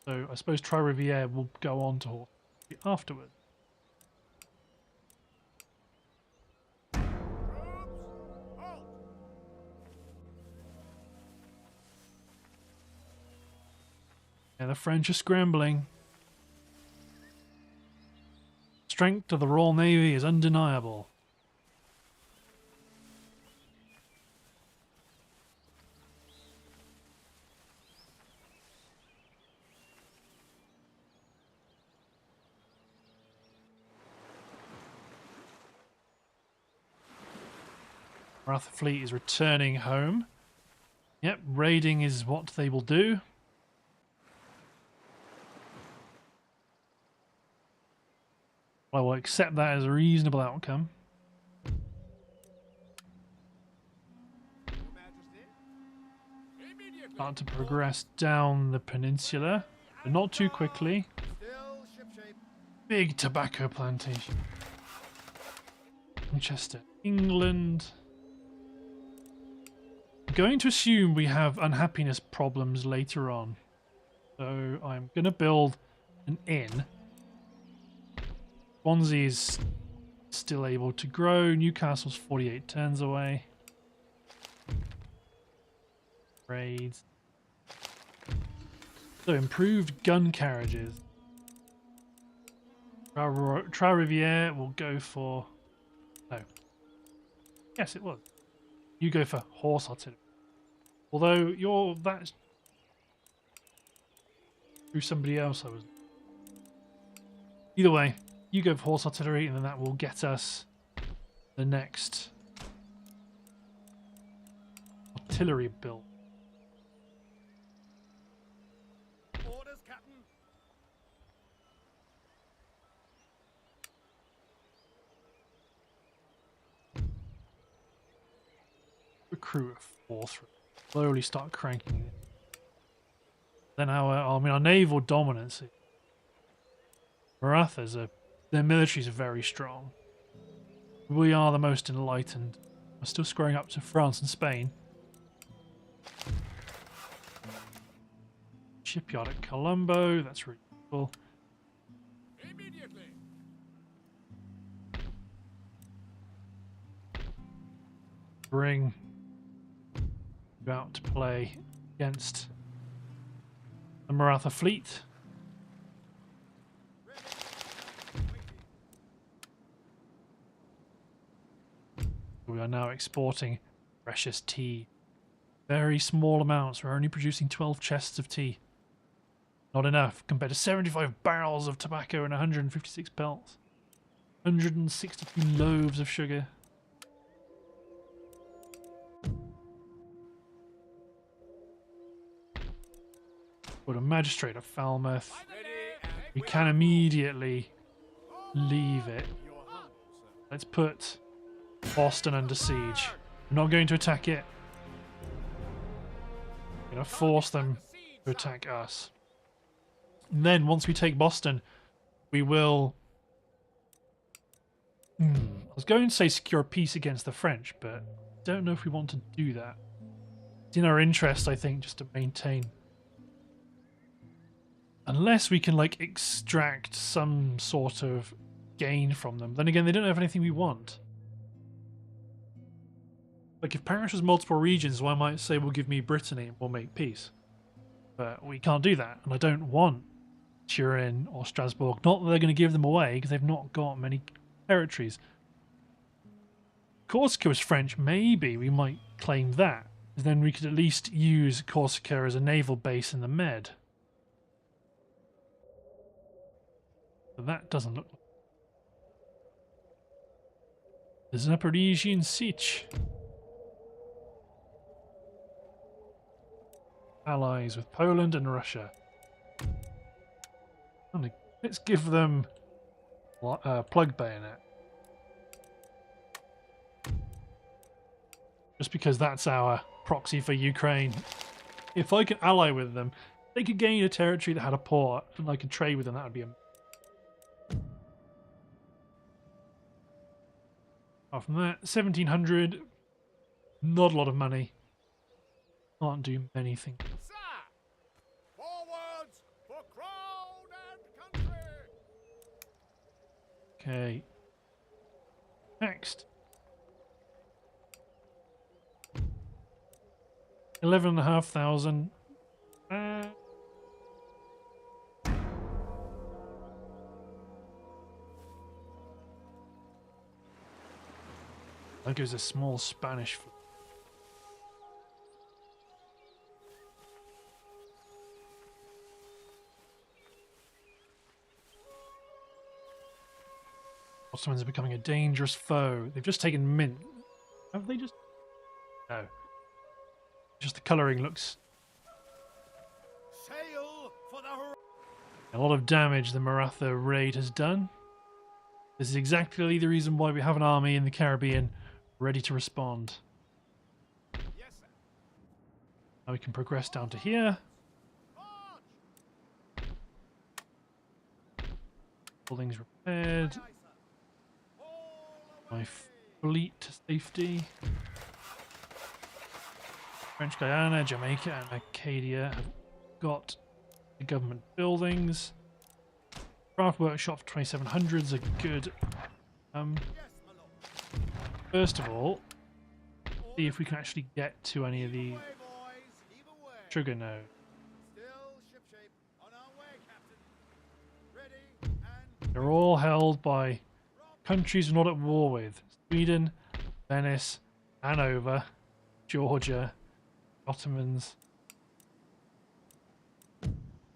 So I suppose Trois-Rivières will go on to horse artillery afterwards. Yeah, the French are scrambling. Strength of the Royal Navy is undeniable. Maratha fleet is returning home. Yep, raiding is what they will do. I will accept that as a reasonable outcome.
Your Majesty. Immediately.
Start to progress down the peninsula, but not too quickly.
Still shipshape.
Big tobacco plantation. Manchester, England. I'm going to assume we have unhappiness problems later on. So I'm going to build an inn. Swansea is still able to grow. Newcastle's 48 turns away. Raids. So improved gun carriages. Trois-Rivières will go for... No. Yes, it was. You go for horse artillery. Although that's through somebody else. I was. Either way, you go for horse artillery, and then that will get us the next artillery build.
Orders, Captain.
recruit a fourth. Slowly start cranking it. Then our naval dominance. Maratha's their militaries are very strong. We are the most enlightened. We're still squaring up to France and Spain. Shipyard at Colombo, that's really cool.
Immediately.
Bring you out to play against the Maratha fleet. We are now exporting precious tea. Very small amounts. We're only producing 12 chests of tea. Not enough compared to 75 barrels of tobacco and 156 pelts. 162 loaves of sugar. Put a magistrate of Falmouth. We can immediately leave it. Let's put Boston under siege. We're not going to attack it. We're going to force them to attack us. And then once we take Boston, we will... I was going to say secure peace against the French, but I don't know if we want to do that. It's in our interest, I think, just to maintain... Unless we can, like, extract some sort of gain from them. Then again, they don't have anything we want. Like, if Paris was multiple regions, well, I might say, well, give me Brittany and we'll make peace. But we can't do that, and I don't want Turin or Strasbourg. Not that they're going to give them away, because they've not got many territories. Corsica was French. Maybe we might claim that. Then we could at least use Corsica as a naval base in the Med. But that doesn't look like... There's a Parisian siege. Allies with Poland and Russia. Let's give them plug bayonet. Just because that's our proxy for Ukraine. If I could ally with them, they could gain a territory that had a port, and I could trade with them. That would be a... Apart from that, 1700, not a lot of money. Can't do many things.
Sir, forwards for crown and country.
Okay. Next. 11,500. That goes a small Spanish fleet. Ottomans are becoming a dangerous foe. They've just taken Mint. Have they just... No. Just the colouring looks...
Sail for the...
A lot of damage the Maratha raid has done. This is exactly the reason why we have an army in the Caribbean ready to respond.
Yes, sir.
Now we can progress down to here.
March.
Buildings repaired.
Aye, sir. All
My
away.
fleet to safety. French Guiana, Jamaica and Acadia have got the government buildings. Craft workshop for 2700s are good.
Yes, my lord.
First of all, see if we can actually get to any of the
Away, boys. Heave away.
sugar nodes.
Still shipshape. On our way, Captain. Ready and...
They're all held by countries we're not at war with. Sweden, Venice, Hanover, Georgia, Ottomans.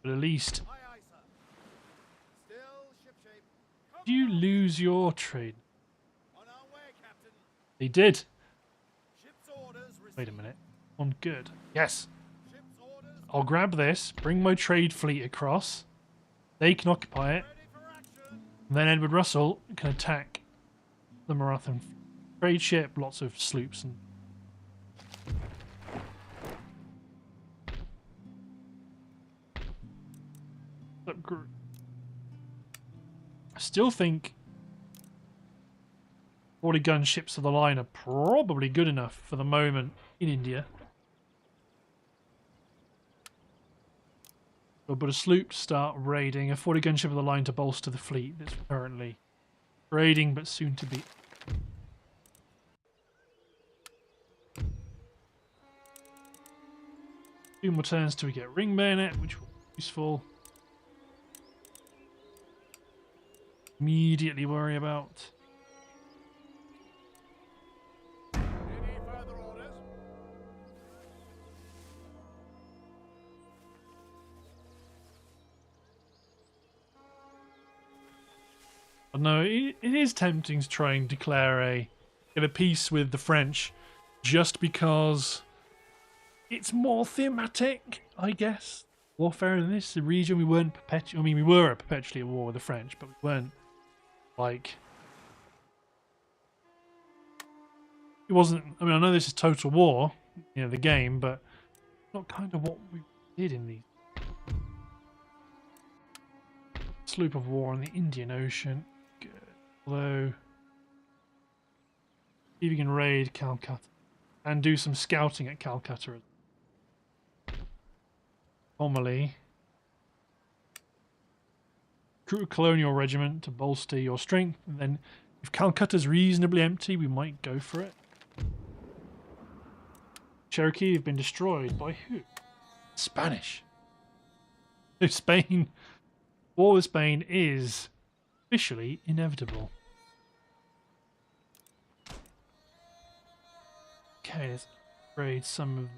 But at least,
Aye, aye, sir. Still shipshape. Come
do you
on.
lose your trade?
On our way, Captain.
They did.
Ship's orders received.
Wait a minute. On good. Yes.
Ship's orders
I'll grab this, bring my trade fleet across. They can occupy it.
ready for action.
And then Edward Russell can attack the Marathan trade ship, lots of sloops and I still think 40 gun ships of the line are probably good enough for the moment in India. But a sloop to start raiding, a 40 gun ship of the line to bolster the fleet that's currently raiding but soon to be. 2 more turns till we get ring bayonet, which will be useful. Immediately worry about.
Any further orders?
No, it is tempting to try and declare get a peace with the French, just because it's more thematic, I guess. Warfare in this region, we weren't perpetually. I mean, we were perpetually at war with the French, but we weren't like. It wasn't. I mean, I know this is total war, you know, the game, but not kind of what we did in these. Sloop of war on the Indian Ocean. Good. Although, if you can raid Calcutta and do some scouting at Calcutta. Trincomalee. Recruit a colonial regiment to bolster your strength, and then if Calcutta's reasonably empty, we might go for it. Cherokee have been destroyed by who? Spanish. So Spain. War with Spain is officially inevitable. Okay, let's upgrade some of the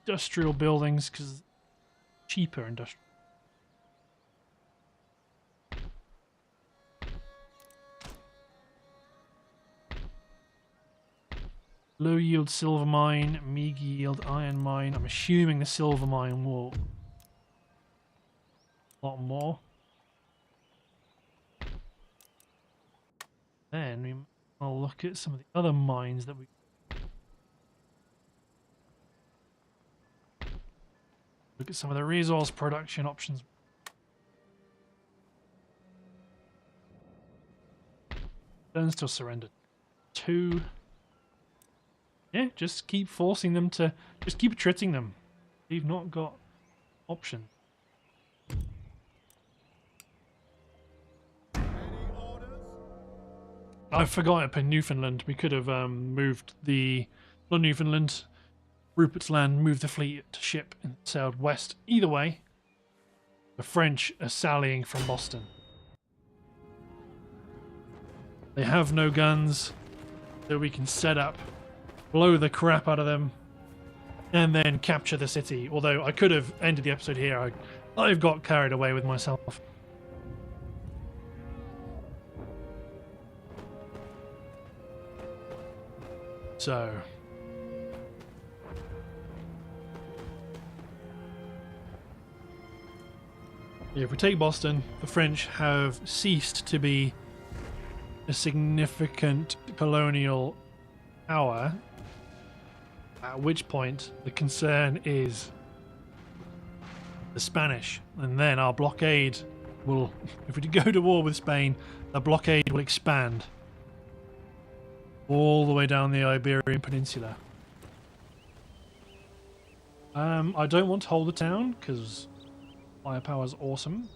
industrial buildings because cheaper industrial. Low yield silver mine, medium yield iron mine. I'm assuming the silver mine will a lot more. Then I'll look at some of the other mines that we. Look at some of the resource production options. Turns to surrender. 2. Yeah, just keep forcing them to. Just keep attriting them. They've not got options.
Any orders?
I forgot up in Newfoundland. We could have moved the. Not Newfoundland. Rupert's Land, moved the fleet to ship and sailed west. Either way, the French are sallying from Boston. They have no guns, so we can set up, blow the crap out of them, and then capture the city. Although I could have ended the episode here. I've got carried away with myself. So. If we take Boston, the French have ceased to be a significant colonial power, at which point the concern is the Spanish, and then our blockade will, if we go to war with Spain, the blockade will expand all the way down the Iberian Peninsula. I don't want to hold the town, because firepower's awesome.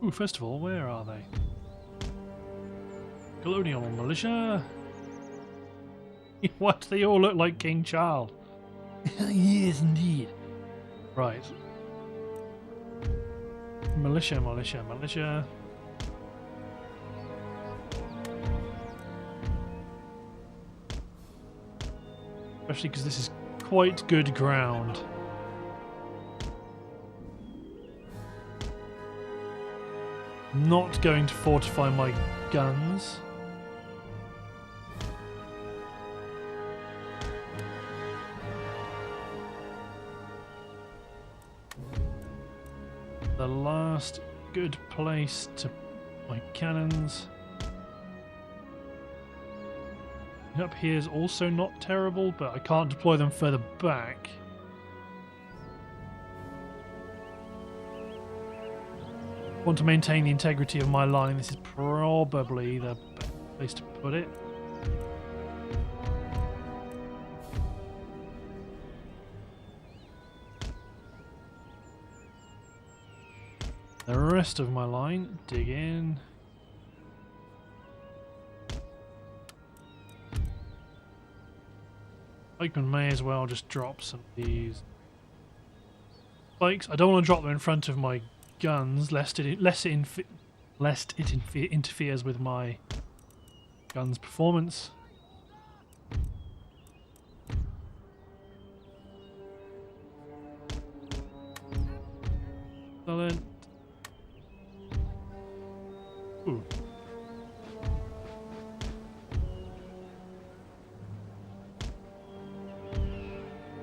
Ooh, first of all, where are they? Colonial militia. What? They all look like King Charles. Yes, indeed. Right. Militia, militia, militia. Especially because this is quite good ground. Not going to fortify my guns. The last good place to put my cannons. Up here is also not terrible, but I can't deploy them further back. I want to maintain the integrity of my line. This is probably the best place to put it. The rest of my line, dig in. Pikemen may as well just drop some of these spikes. I don't want to drop them in front of my guns, lest it interferes with my guns' performance. Excellent. Ooh.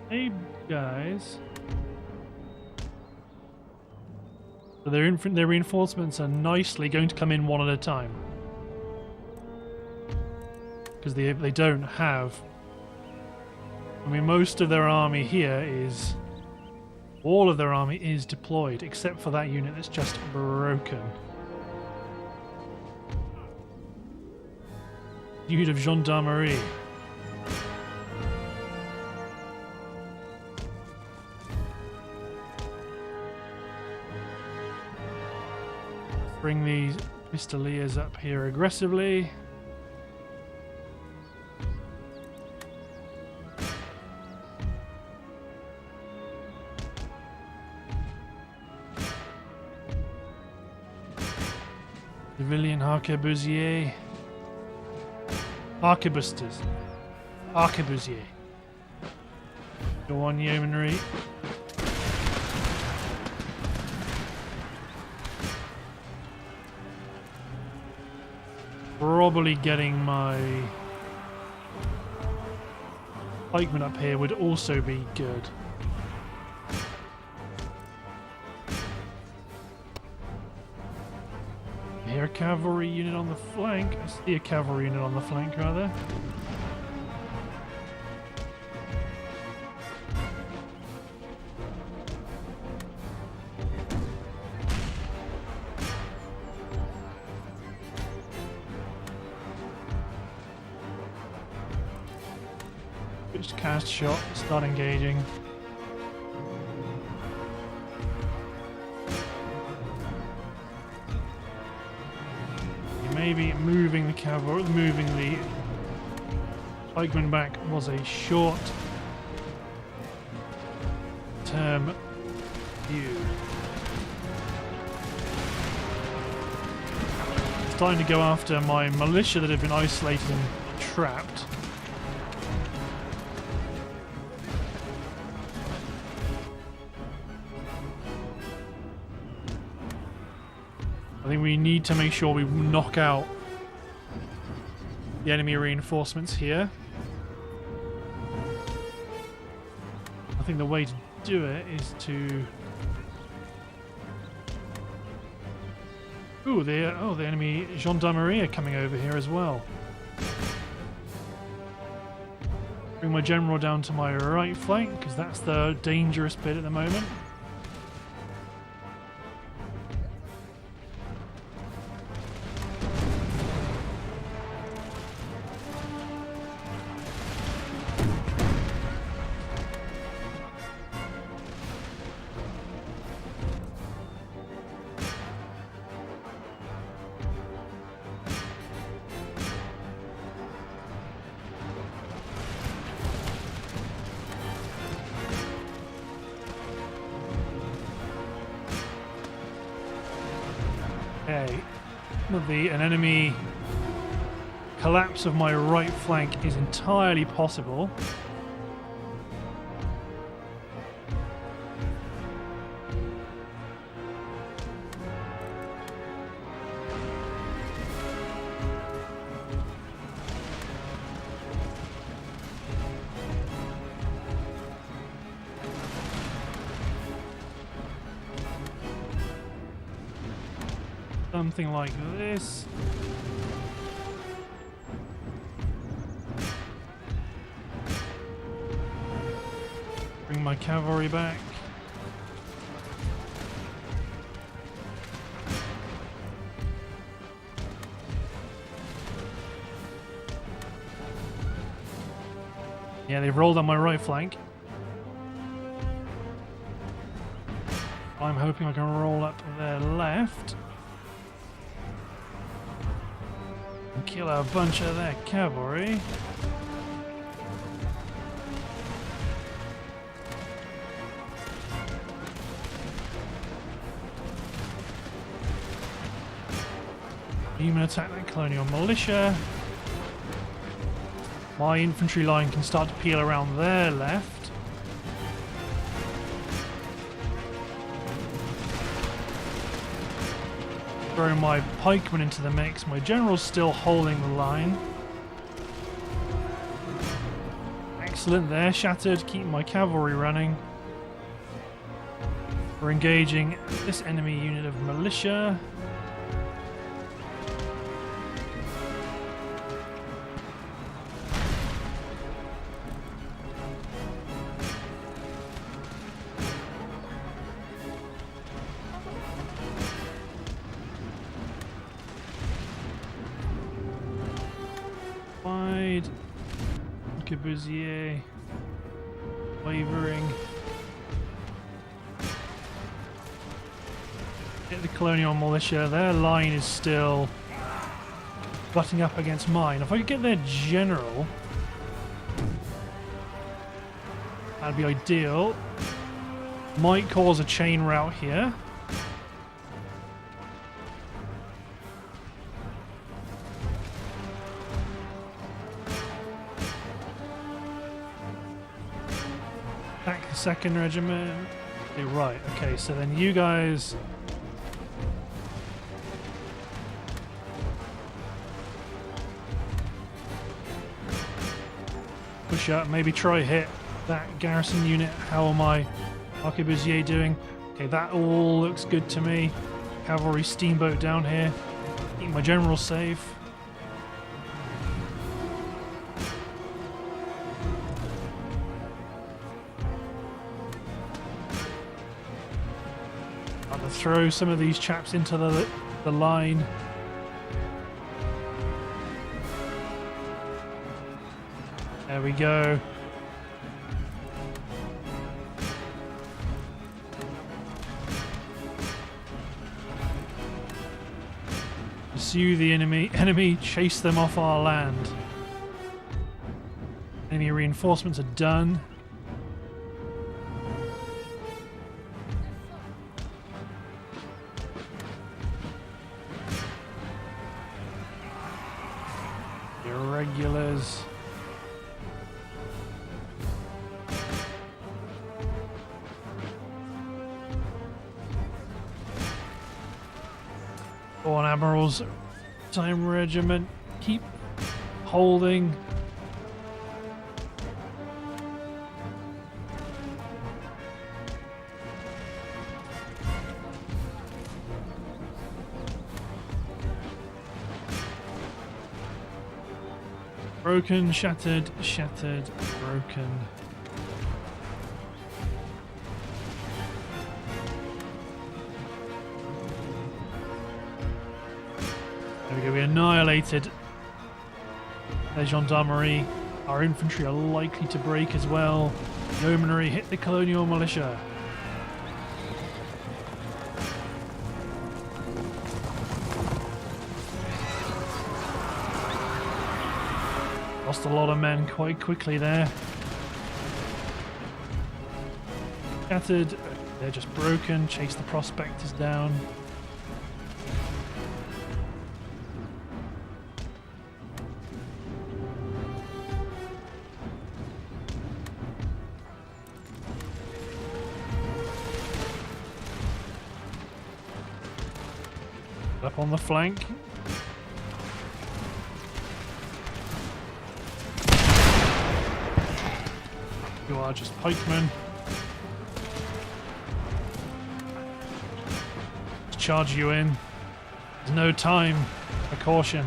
Hey guys. So their reinforcements are nicely going to come in one at a time. Because they don't have... I mean, most of their army here is... All of their army is deployed, except for that unit that's just broken. Unit of gendarmerie. Bring these pistoliers up here aggressively. Civilian arquebusier. Arquebusters. Arquebusier. Go on, yeomanry. Probably getting my pikemen up here would also be good. I hear a cavalry unit on the flank. I see a cavalry unit on the flank, rather. Just cast shot, start engaging. Maybe moving the cavalry, moving the pikemen back was a short-term view. It's time to go after my militia that have been isolated and trapped. I think we need to make sure we knock out the enemy reinforcements here. I think the way to do it is to... Ooh, the enemy gendarmerie are coming over here as well. Bring my general down to my right flank, because that's the dangerous bit at the moment. Okay, an enemy collapse of my right flank is entirely possible. Something like this. cavalry back. Yeah, they've rolled on my right flank. I'm hoping I can roll up their left and kill a bunch of their cavalry. Human attack that colonial militia. My infantry line can start to peel around their left. Throw my pikemen into the mix. My general's still holding the line. Excellent, they're shattered. Keep my cavalry running. We're engaging this enemy unit of militia. Arquebusier wavering. Hit the colonial militia. Their line is still butting up against mine. If I could get their general, that'd be ideal. Might cause a chain rout here. Attack the 2nd Regiment. Okay, right, okay, so then you guys... push up, maybe try hit that garrison unit. How are my arquebusier doing? Okay, that all looks good to me. Cavalry steamboat down here. Keep my general safe. Throw some of these chaps into the line. There we go. Pursue the enemy, chase them off our land. Enemy reinforcements are done. Irregulars. Go on, Admirals. Time Regiment. Keep holding. Broken, shattered, shattered, broken. There we go, we annihilated their gendarmerie. Our infantry are likely to break as well. Yeomanry hit the colonial militia. Lost a lot of men quite quickly there. Shattered, they're just broken. Chase the prospectors down. Up on the flank. You are just pikemen. Let's charge you in. There's no time for caution.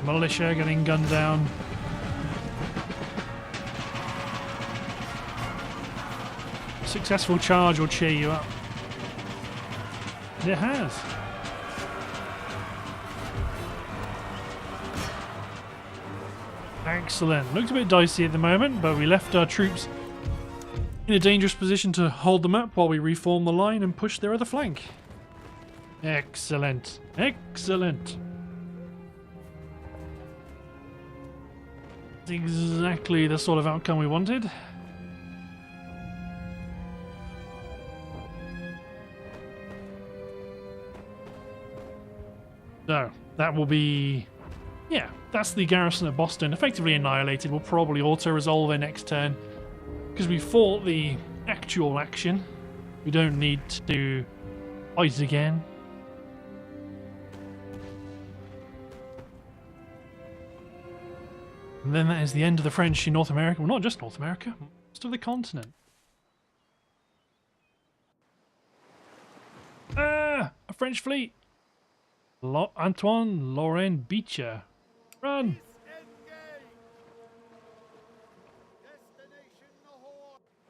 Militia getting gunned down. successful charge will cheer you up. And it has. Excellent. Looks a bit dicey at the moment, but we left our troops in a dangerous position to hold them up while we reform the line and push their other flank. Excellent. Excellent. That's exactly the sort of outcome we wanted. So, that will be... yeah, that's the garrison of Boston effectively annihilated. We'll probably auto-resolve their next turn. Because we fought the actual action. We don't need to fight again. And then that is the end of the French in North America. Well, not just North America, most of the continent. Ah! A French fleet! Antoine Laurent Beecher. Run!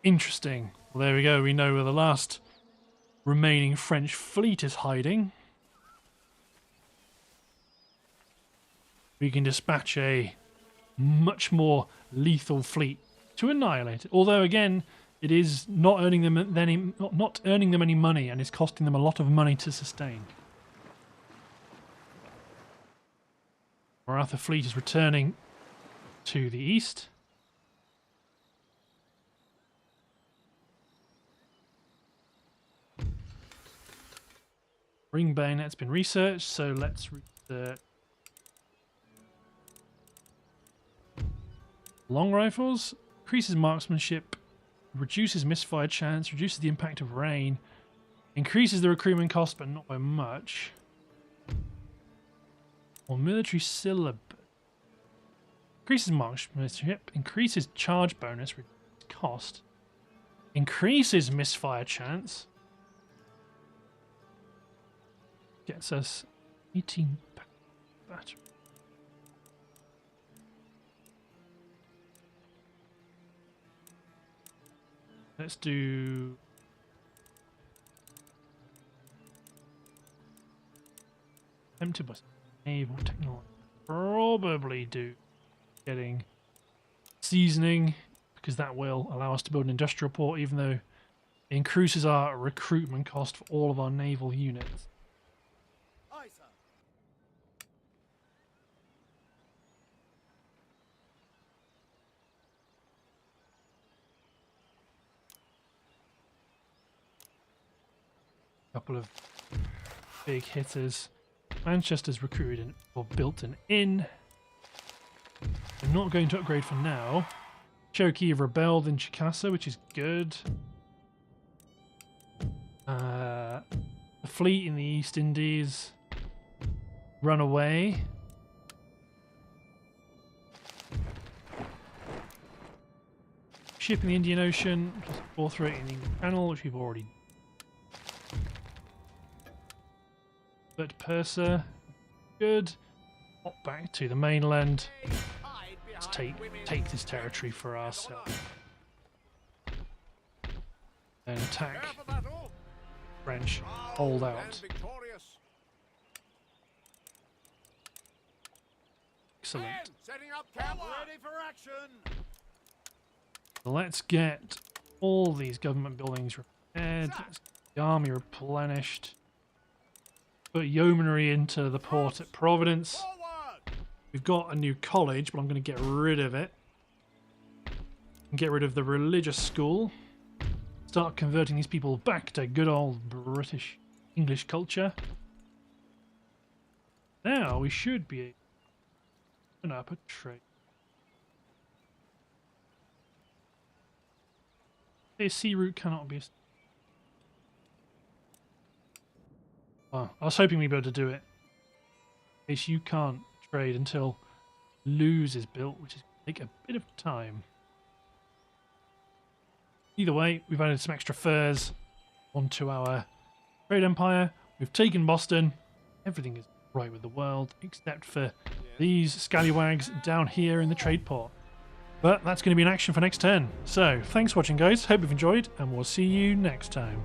Interesting. Well, there we go. We know where the last remaining French fleet is hiding. We can dispatch a much more lethal fleet to annihilate it. Although, again, it is not earning them any money, and is costing them a lot of money to sustain. Maratha fleet is returning to the east. Ring bayonet's been researched, so let's research long rifles. Increases marksmanship, reduces misfire chance, reduces the impact of rain, increases the recruitment cost, but not by much. Or military syllabus. Increases marksmanship, increases charge bonus, reduces cost, increases misfire chance. Gets us 18 battery. Let's do tempted by naval technology. Probably do getting seasoning, because that will allow us to build an industrial port, even though it increases our recruitment cost for all of our naval units.
Aye, sir.
Couple of big hitters. Manchester's recruited or built an inn. I'm not going to upgrade for now. Cherokee have rebelled in Chicasa, which is good. The fleet in the East Indies run away. Ship in the Indian Ocean, just authorate in the English Channel, which we've already. But Persa, good. Hop back to the mainland. Let's take this territory for ourselves. And attack French. Hold out. Excellent.
Setting up camp, ready for action.
Let's get all these government buildings repaired. Let's get the army replenished. Put yeomanry into the port at Providence. We've got a new college, but I'm going to get rid of it. And get rid of the religious school. Start converting these people back to good old British English culture. Now we should be able to open up a trade. A sea route cannot be. Oh, I was hoping we'd be able to do it. In case you can't trade until Luz is built, which is going to take a bit of time. Either way, we've added some extra furs onto our trade empire. We've taken Boston. Everything is right with the world, except for these scallywags down here in the trade port. But that's going to be an action for next turn. So, thanks for watching, guys. Hope you've enjoyed, and we'll see you next time.